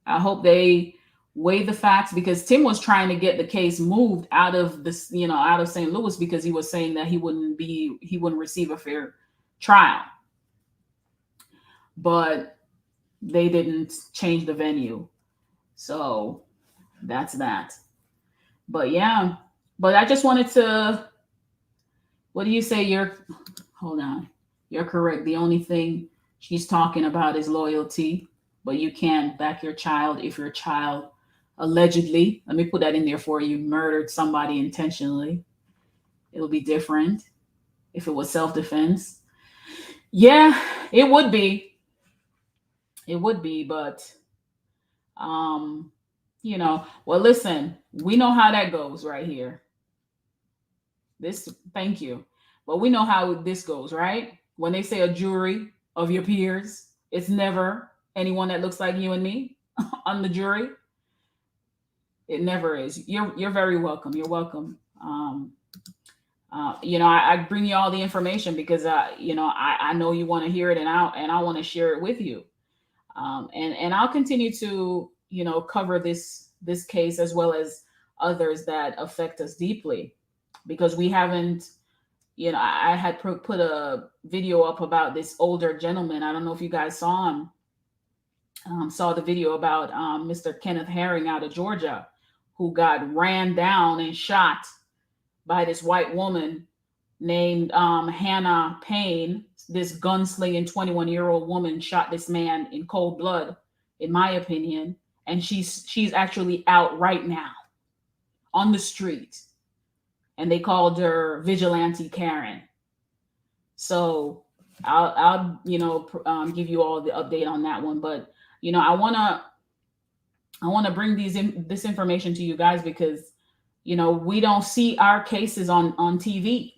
I hope they weigh the facts because Tim was trying to get the case moved out of this, out of St. Louis because he was saying that he wouldn't receive a fair trial. But they didn't change the venue. So that's that. But yeah, but I just wanted to, what do you say? Hold on. You're correct. The only thing she's talking about is loyalty, but you can't back your child if your child allegedly, let me put that in there for you, murdered somebody intentionally. It'll be different if it was self defense. Yeah, it would be. It would be, but um, well, listen, we know how that goes right here. Thank you. But we know how this goes, right? When they say a jury of your peers, it's never anyone that looks like you and me on the jury. It never is. You're very welcome. You're welcome. I bring you all the information because I know you want to hear it, and I want to share it with you. And I'll continue to cover this case as well as others that affect us deeply because we haven't. I had put a video up about this older gentleman. I don't know if you guys saw him. Saw the video about Mr. Kenneth Herring out of Georgia, who got ran down and shot by this white woman named Hannah Payne. This gunslinging 21-year-old woman shot this man in cold blood, in my opinion, and she's actually out right now on the street, and they called her Vigilante Karen. So I'll give you all the update on that one, but I wanna bring this information to you guys because we don't see our cases on TV,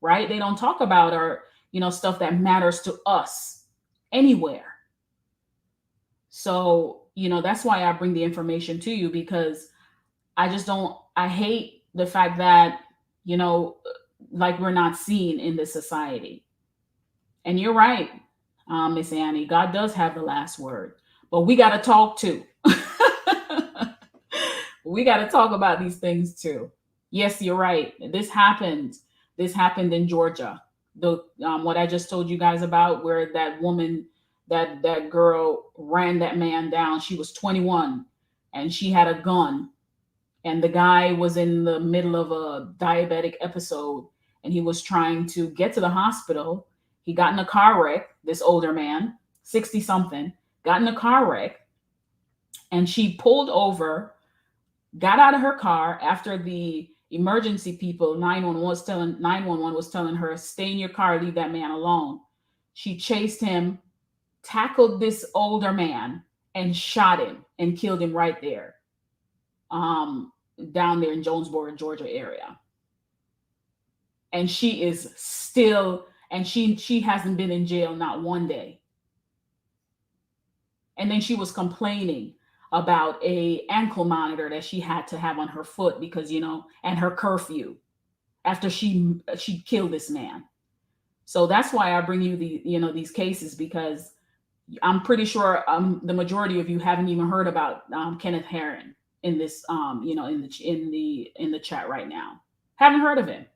right? They don't talk about our stuff that matters to us anywhere. So that's why I bring the information to you because I hate the fact that like we're not seen in this society. And you're right, Miss Annie. God does have the last word, but we got to talk too. We got to talk about these things too. Yes, you're right. This happened. This happened in Georgia. The what I just told you guys about, where that woman, that girl ran that man down. She was 21, and she had a gun, and the guy was in the middle of a diabetic episode, and he was trying to get to the hospital. He got in a car wreck. This older man, 60 something, got in a car wreck, and she pulled over, got out of her car after the emergency people 911 was telling her, stay in your car, leave that man alone. She chased him, tackled this older man, and shot him and killed him right there, down there in Jonesboro, Georgia area. And she is still, and she hasn't been in jail not one day. And then she was complaining about a ankle monitor that she had to have on her foot because and her curfew after she killed this man. So that's why I bring you these cases, because I'm pretty sure the majority of you haven't even heard about Kenneth Herring in this in the chat right now. Haven't heard of him.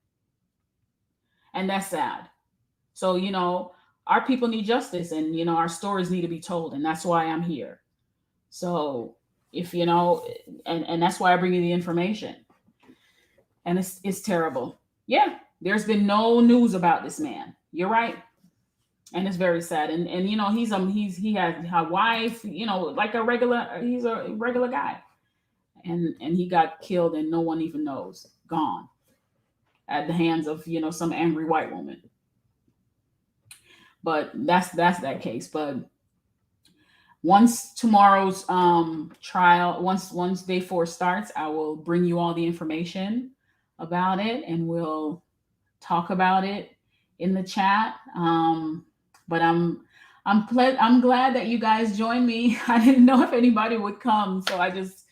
And that's sad. So our people need justice, and our stories need to be told, and that's why I'm here. So if and that's why I bring you the information. And it's terrible. Yeah, There's been no news about this man. You're right. And it's very sad. And he has a wife, like a regular he's a regular guy. And he got killed and no one even knows. Gone at the hands of, some angry white woman. But that's that case. But once tomorrow's trial, once day 4 starts, I will bring you all the information about it, and we'll talk about it in the chat. But I'm glad that you guys joined me. I didn't know if anybody would come, so I just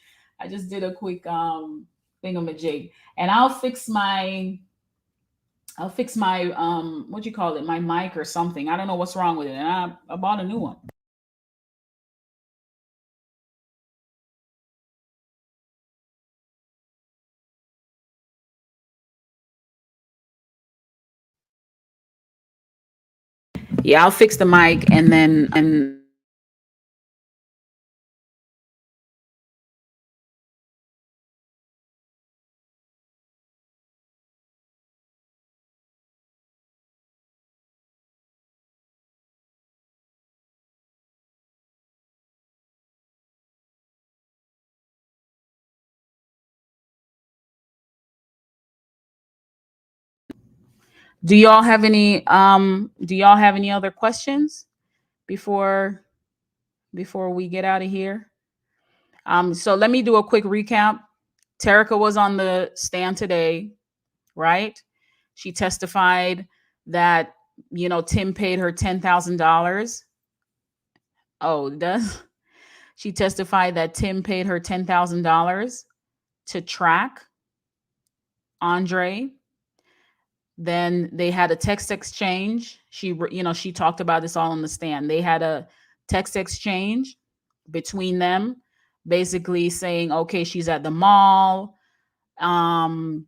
did a quick thingamajig, and I'll fix my what you call it, my mic or something. I don't know what's wrong with it, and I bought a new one. Yeah, I'll fix the mic, and do y'all have any other questions before before we get out of here? So let me do a quick recap. Terica was on the stand today, right? She testified that Tim paid her $10,000. Oh, does she testified that Tim paid her $10,000 to track Andre? Then they had a text exchange. She talked about this all on the stand. They had a text exchange between them, basically saying, "Okay, she's at the mall." Um,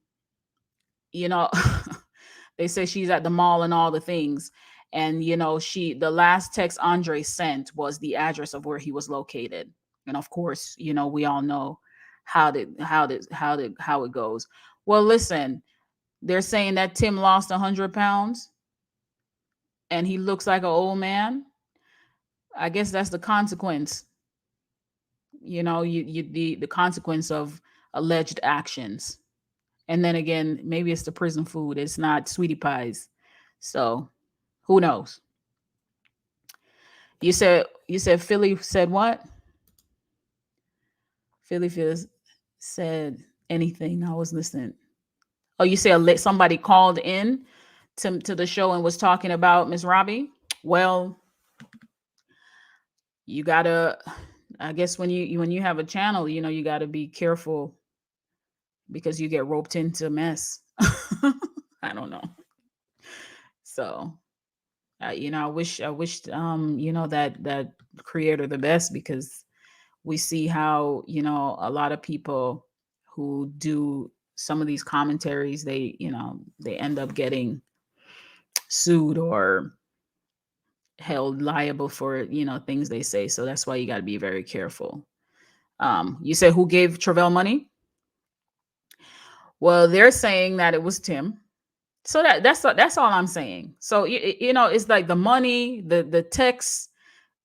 you know, they say she's at the mall and all the things. And the last text Andre sent was the address of where he was located. And of course, we all know how it goes. Well, listen, they're saying that Tim lost 100 pounds and he looks like an old man. I guess that's the consequence. The consequence of alleged actions. And then again, maybe it's the prison food. It's not sweetie pies. So who knows? You said Philly said what? Philly feels said anything. I was listening. Oh, you said somebody called in to the show and was talking about Miss Robbie. Well, you gotta. I guess when you have a channel, you gotta be careful because you get roped into mess. I don't know. So I wish that creator the best, because we see how a lot of people who do some of these commentaries, they end up getting sued or held liable for things they say. So that's why you got to be very careful. You said who gave Travell money? Well, they're saying that it was Tim. So that's all I'm saying. So it's like the money, the text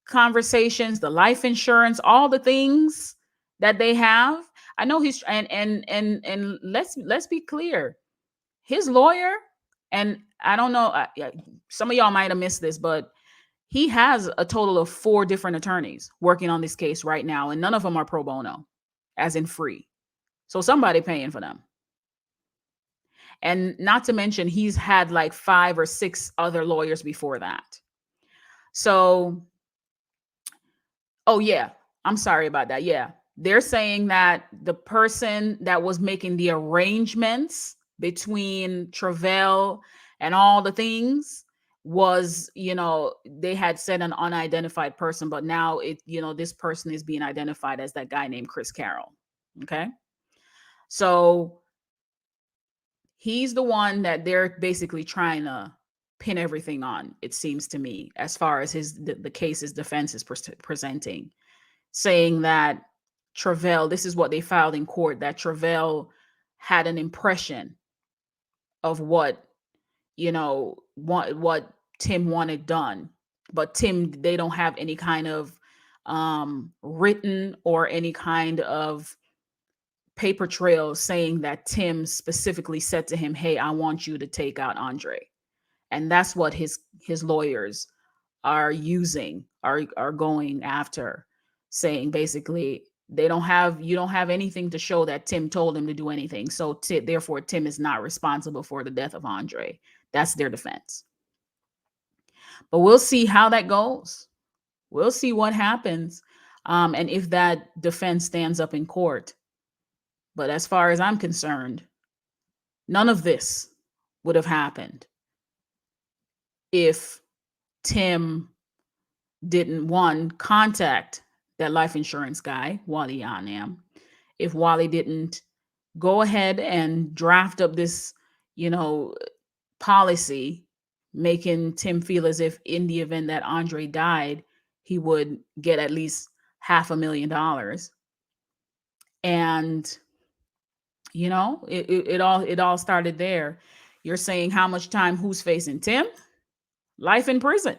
conversations, the life insurance, all the things that they have. I know he's and let's be clear. His lawyer, and I don't know, some of y'all might have missed this, but he has a total of 4 different attorneys working on this case right now, and none of them are pro bono, as in free. So somebody paying for them. And not to mention, he's had like 5 or 6 other lawyers before that. So, oh yeah, I'm sorry about that. Yeah. They're saying that the person that was making the arrangements between Travell and all the things was, they had said an unidentified person, but now this person is being identified as that guy named Chris Carroll. Okay. So he's the one that they're basically trying to pin everything on, it seems to me, as far as the case his defense is presenting, saying that Travell, this is what they filed in court, that Travell had an impression of what what Tim wanted done. But Tim, they don't have any kind of written or any kind of paper trail saying that Tim specifically said to him, "Hey, I want you to take out Andre." And that's what his lawyers are using, are going after, saying basically they don't have you don't have anything to show that Tim told him to do anything. So therefore Tim is not responsible for the death of Andre. That's their defense. But we'll see how that goes. We'll see what happens. And if that defense stands up in court. But as far as I'm concerned, none of this would have happened if Tim didn't, one, contact that life insurance guy, Wally Yanam, if Wally didn't go ahead and draft up this, you know, policy, making Tim feel as if in the event that Andre died, he would get at least $500,000. And it all started there. You're saying how much time who's facing? Tim? Life in prison.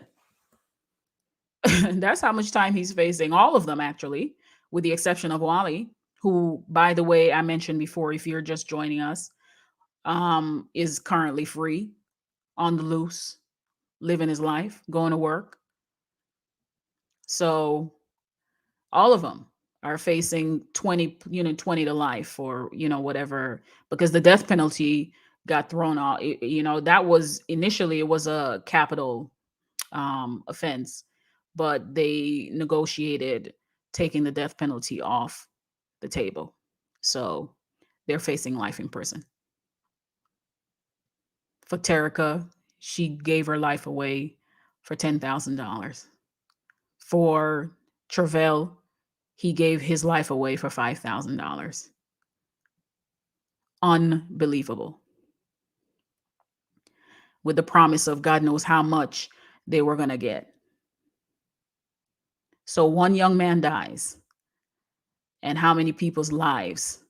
That's how much time he's facing. All of them, actually, with the exception of Wally, who, by the way, I mentioned before, if you're just joining us, is currently free, on the loose, living his life, going to work. So all of them are facing 20 to life, or whatever, because the death penalty got thrown out. That was initially, it was a capital offense, but they negotiated taking the death penalty off the table. So they're facing life in prison. For Tarika, she gave her life away for $10,000. For Travell, he gave his life away for $5,000. Unbelievable. With the promise of God knows how much they were going to get. So one young man dies, and how many people's lives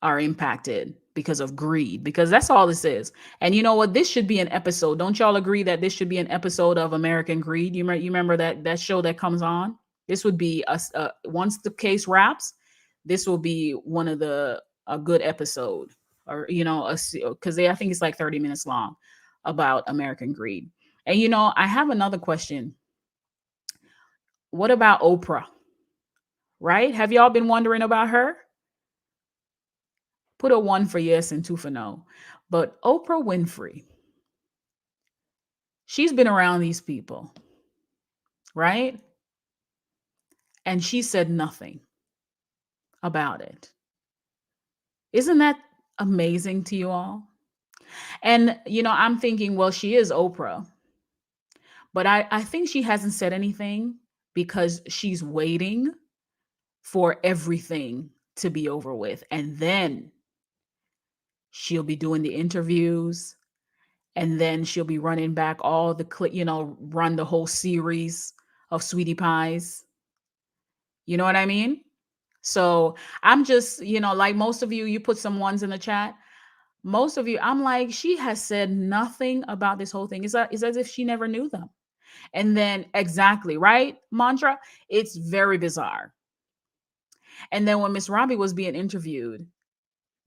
are impacted because of greed? Because that's all this is. And you know what? This should be an episode. Don't y'all agree that this should be an episode of American Greed? You remember that show that comes on? This would be once the case wraps, this will be one of a good episode, or because I think it's like 30 minutes long, about American Greed. And I have another question. What about Oprah? Right? Have y'all been wondering about her? Put a 1 for yes and 2 for no. But Oprah Winfrey, she's been around these people, right? And she said nothing about it. Isn't that amazing to you all? And, I'm thinking, well, she is Oprah, but I think she hasn't said anything because she's waiting for everything to be over with. And then she'll be doing the interviews, and then she'll be running back all the run the whole series of Sweetie Pies. You know what I mean? So I'm just, like most of you, you put some ones in the chat. Most of you, I'm like, she has said nothing about this whole thing. It's as if she never knew them. And then exactly, right, Mantra? It's very bizarre. And then when Miss Robbie was being interviewed,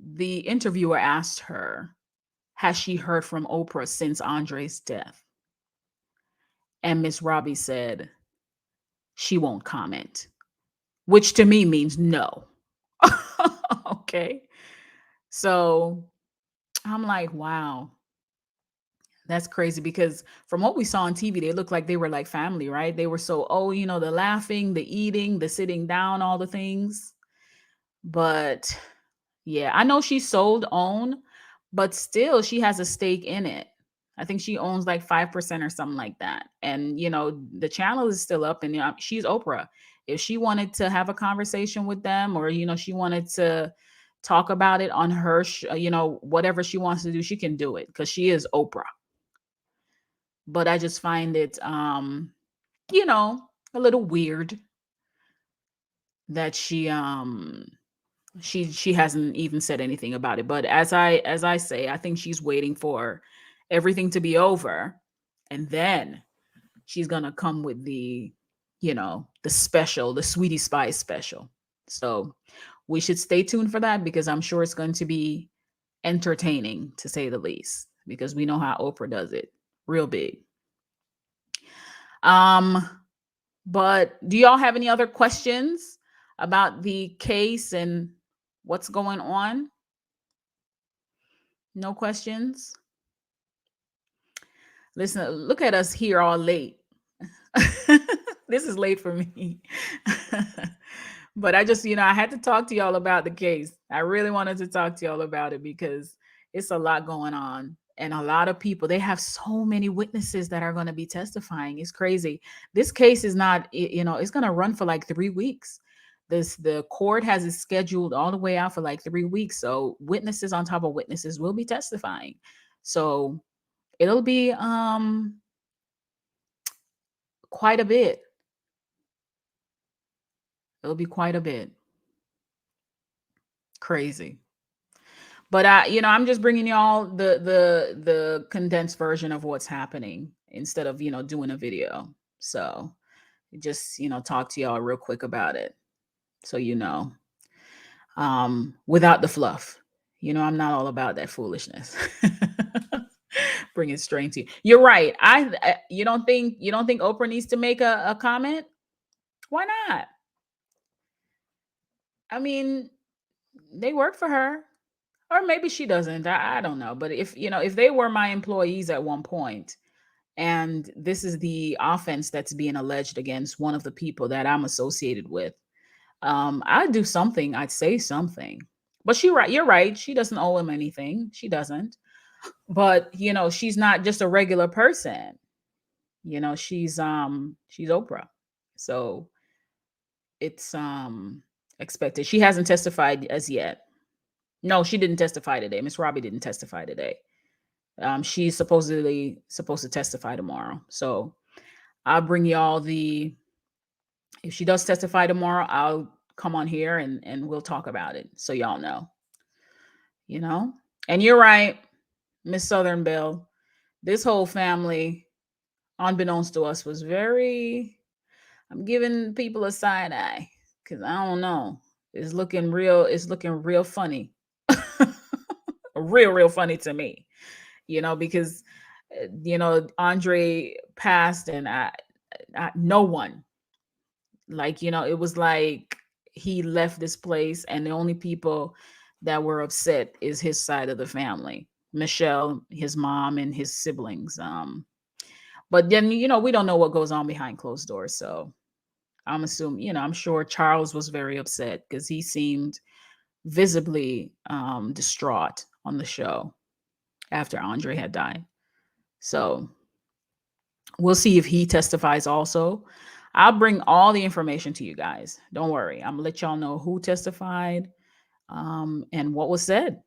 the interviewer asked her, has she heard from Oprah since Andre's death? And Miss Robbie said she won't comment, which to me means no. Okay. So I'm like, wow, that's crazy, because from what we saw on TV, they looked like they were like family, right? They were so, the laughing, the eating, the sitting down, all the things. But yeah, I know she sold OWN, but still she has a stake in it. I think she owns like 5% or something like that. And, the channel is still up, and she's Oprah. If she wanted to have a conversation with them, or, she wanted to talk about it on her, whatever she wants to do, she can do it, because she is Oprah. But I just find it, a little weird that she hasn't even said anything about it. But as I say, I think she's waiting for everything to be over, and then she's gonna come with the special, the sweetie spice special. So we should stay tuned for that, because I'm sure it's going to be entertaining, to say the least, because we know how Oprah does it real big. um but do y'all have any other questions about the case and what's going on? No questions? Listen, look at us here all late. This is late for me. But I just, I had to talk to y'all about the case. I really wanted to talk to y'all about it because it's a lot going on. And a lot of people, they have so many witnesses that are going to be testifying. It's crazy. This case is not, it's going to run for like 3 weeks. The court has it scheduled all the way out for like 3 weeks. So witnesses on top of witnesses will be testifying. So it'll be quite a bit. It'll be quite a bit. Crazy. But I'm just bringing y'all the condensed version of what's happening instead of doing a video. So just talk to y'all real quick about it, so without the fluff. I'm not all about that foolishness. Bring it straight to you. You're right. You don't think Oprah needs to make a comment? Why not? I mean, they work for her. Or maybe she doesn't. I don't know. But if they were my employees at one point, and this is the offense that's being alleged against one of the people that I'm associated with, I'd do something. I'd say something. But you're right. She doesn't owe him anything. She doesn't. But she's not just a regular person. She's Oprah. So it's expected. She hasn't testified as yet. No, she didn't testify today. Miss Robbie didn't testify today. She's supposedly supposed to testify tomorrow. So I'll bring y'all if she does testify tomorrow, I'll come on here and we'll talk about it. So y'all know, you know, and you're right, Miss Southern Belle, this whole family, unbeknownst to us, was I'm giving people a side eye. Cause I don't know. It's looking real funny. Real funny to me, because Andre passed, and no one, like, it was like he left this place, and the only people that were upset is his side of the family, Michelle, his mom, and his siblings. But then, we don't know what goes on behind closed doors. So I'm sure Charles was very upset because he seemed visibly distraught on the show after Andre had died. So we'll see if he testifies also. I'll bring all the information to you guys. Don't worry. I'm gonna let y'all know who testified, and what was said.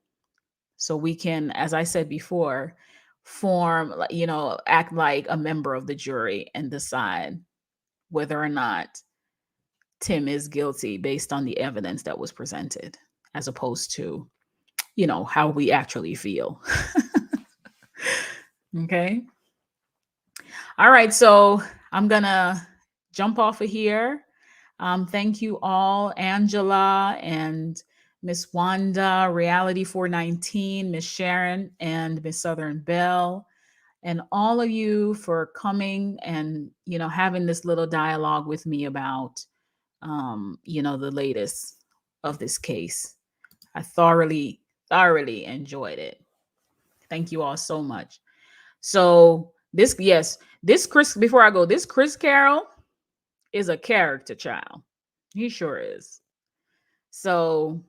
So we can, as I said before, act like a member of the jury and decide whether or not Tim is guilty based on the evidence that was presented, as opposed to, how we actually feel. Okay. All right. So I'm going to jump off of here. Thank you all, Angela and Miss Wanda, Reality 419, Miss Sharon, and Miss Southern Belle, and all of you for coming and having this little dialogue with me about the latest of this case. I thoroughly enjoyed it. Thank you all so much. So this Chris, before I go, this Chris Carroll is a character, child. He sure is. So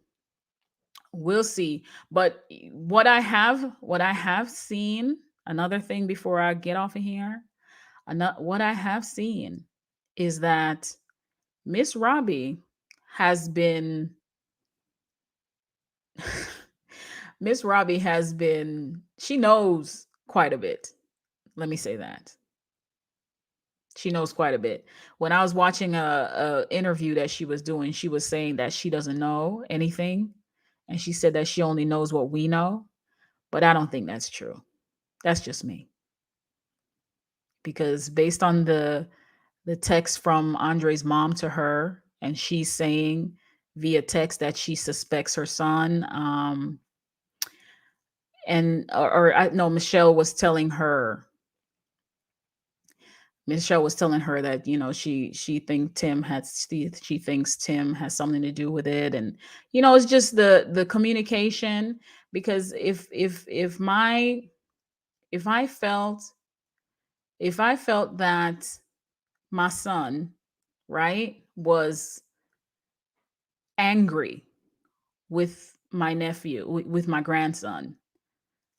we'll see. But what I have seen, another thing before I get off of here, what I have seen is that Miss Robbie has been Miss Robbie has been, she knows quite a bit. Let me say that. She knows quite a bit. When I was watching a interview that she was doing, she was saying that she doesn't know anything. And she said that she only knows what we know. But I don't think that's true. That's just me. Because based on the text from Andre's mom to her, and she's saying via text that she suspects her son, and or I no, Michelle was telling her that, she thinks Tim has something to do with it. And it's just the communication. Because if I felt if I felt that my son, right, was angry with my nephew, with my grandson,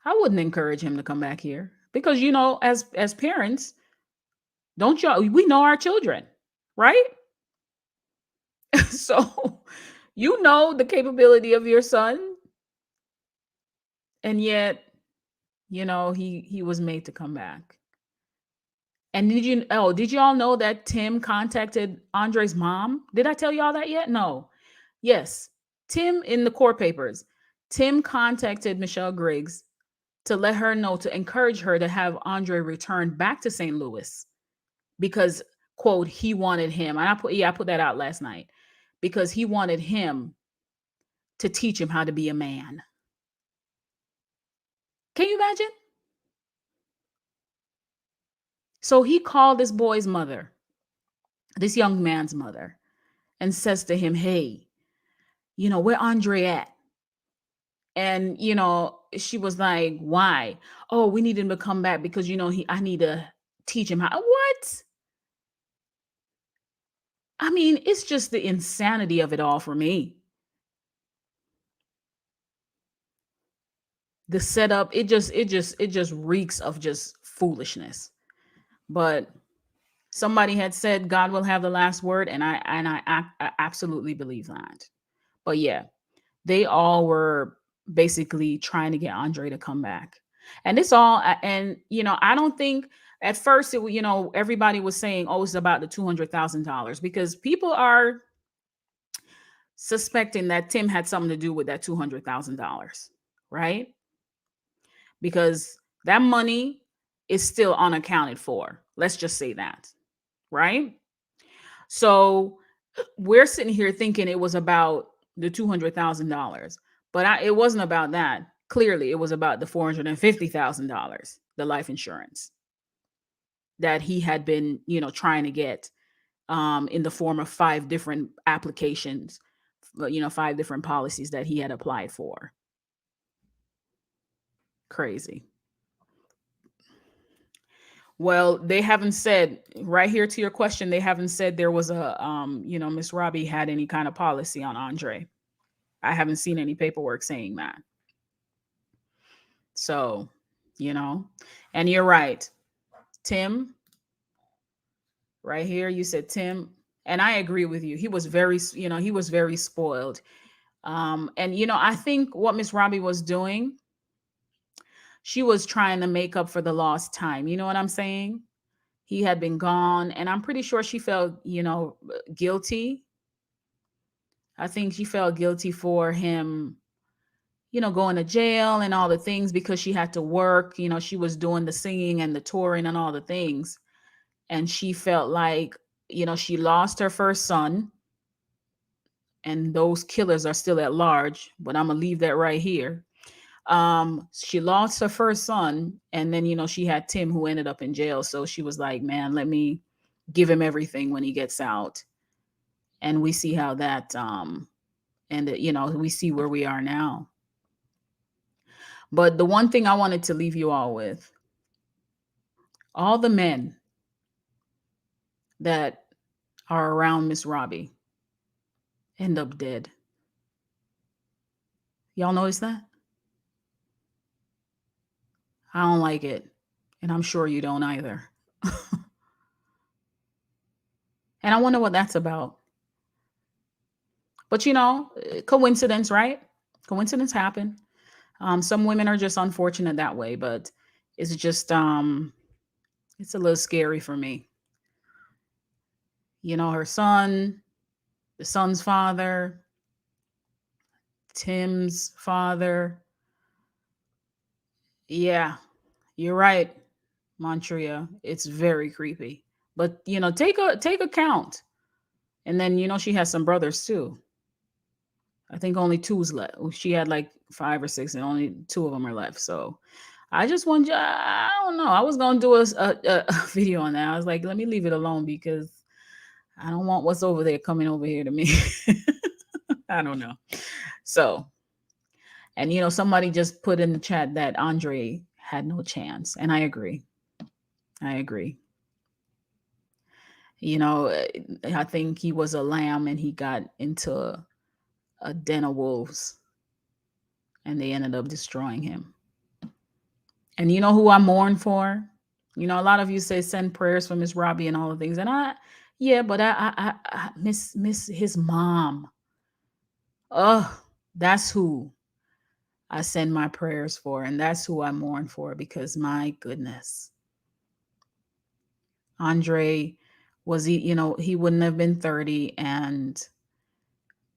I wouldn't encourage him to come back here. Because as parents, don't y'all we know our children, right? So you know the capability of your son, and yet he was made to come back. And did y'all know that Tim contacted Andre's mom? Did I tell y'all that yet? No. Yes. Tim, in the court papers, Tim contacted Michelle Griggs to let her know, to encourage her to have Andre return back to St. Louis, because, quote, he wanted him. And I put that out last night, because he wanted him to teach him how to be a man. Can you imagine? So he called this boy's mother, this young man's mother, and says to him, "Hey, where Andre at?" And she was like, "Why?" "Oh, we need him to come back because I need to teach him how." What? I mean, it's just the insanity of it all for me. The setup, it just reeks of just foolishness. But somebody had said God will have the last word, and I absolutely believe that. But yeah, they all were basically trying to get Andre to come back. And it's all, and I don't think at first everybody was saying, "Oh, it's about the $200,000," because people are suspecting that Tim had something to do with that $200,000, right? Because that money is still unaccounted for. Let's just say that, right? So we're sitting here thinking it was about the $200,000, but it wasn't about that. Clearly, it was about the $450,000, the life insurance that he had been, trying to get, in the form of five different applications, five different policies that he had applied for. Crazy. Well, they haven't said, right here to your question, they haven't said there was Miss Robbie had any kind of policy on Andre. I haven't seen any paperwork saying that. So, you know, and you're right. Tim, right here, you said Tim, and I agree with you. He was very spoiled. And I think what Miss Robbie was doing, she was trying to make up for the lost time. You know what I'm saying? He had been gone, and I'm pretty sure she felt, guilty. I think she felt guilty for him, going to jail and all the things, because she had to work. She was doing the singing and the touring and all the things. And she felt like, she lost her first son, and those killers are still at large, but I'm gonna leave that right here. She lost her first son, and then, she had Tim, who ended up in jail. So she was like, man, let me give him everything when he gets out. And we see how that and we see where we are now. But the one thing I wanted to leave you all with, all the men that are around Miss Robbie end up dead. Y'all notice that? I don't like it. And I'm sure you don't either. And I wonder what that's about. But coincidence, right? Coincidence happen. Some women are just unfortunate that way, but it's just it's a little scary for me. Her son, the son's father, Tim's father. Yeah. You're right, Montreal. It's very creepy. But take account. And then she has some brothers too. I think only two's left. She had like five or six, and only two of them are left. So I just want you. I don't know. I was gonna do a video on that. I was like, let me leave it alone because I don't want what's over there coming over here to me. I don't know. So, and somebody just put in the chat that Andre had no chance, and I agree. I agree. I think he was a lamb, and he got into a den of wolves, and they ended up destroying him. And you know who I mourn for? A lot of you say send prayers for Miss Robbie and all the things, and yeah, but I miss his mom. Oh, that's who I send my prayers for, and that's who I mourn for, because my goodness, Andre he wouldn't have been 30, and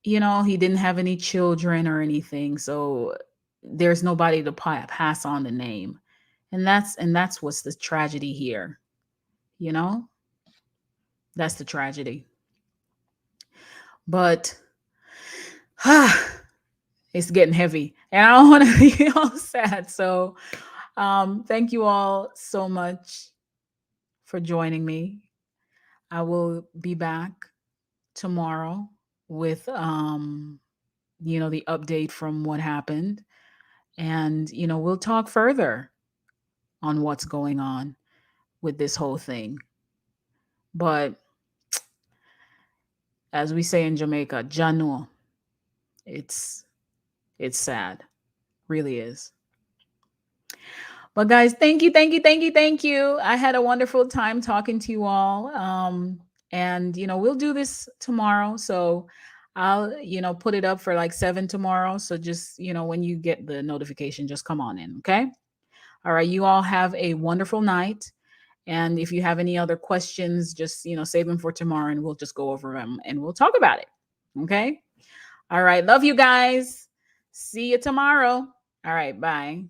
he didn't have any children or anything, so there's nobody to pass on the name, and that's what's the tragedy here. You know, that's the tragedy. But it's getting heavy, and I don't want to be all sad. So, thank you all so much for joining me. I will be back tomorrow with the update from what happened, and we'll talk further on what's going on with this whole thing. But as we say in Jamaica, Jano, it's sad, really is. But guys, thank you, thank you, thank you, thank you. I had a wonderful time talking to you all. And we'll do this tomorrow. So I'll put it up for like 7 tomorrow. So just when you get the notification, just come on in. Okay. All right. You all have a wonderful night. And if you have any other questions, just save them for tomorrow, and we'll just go over them and we'll talk about it. Okay. All right. Love you guys. See you tomorrow. All right. Bye.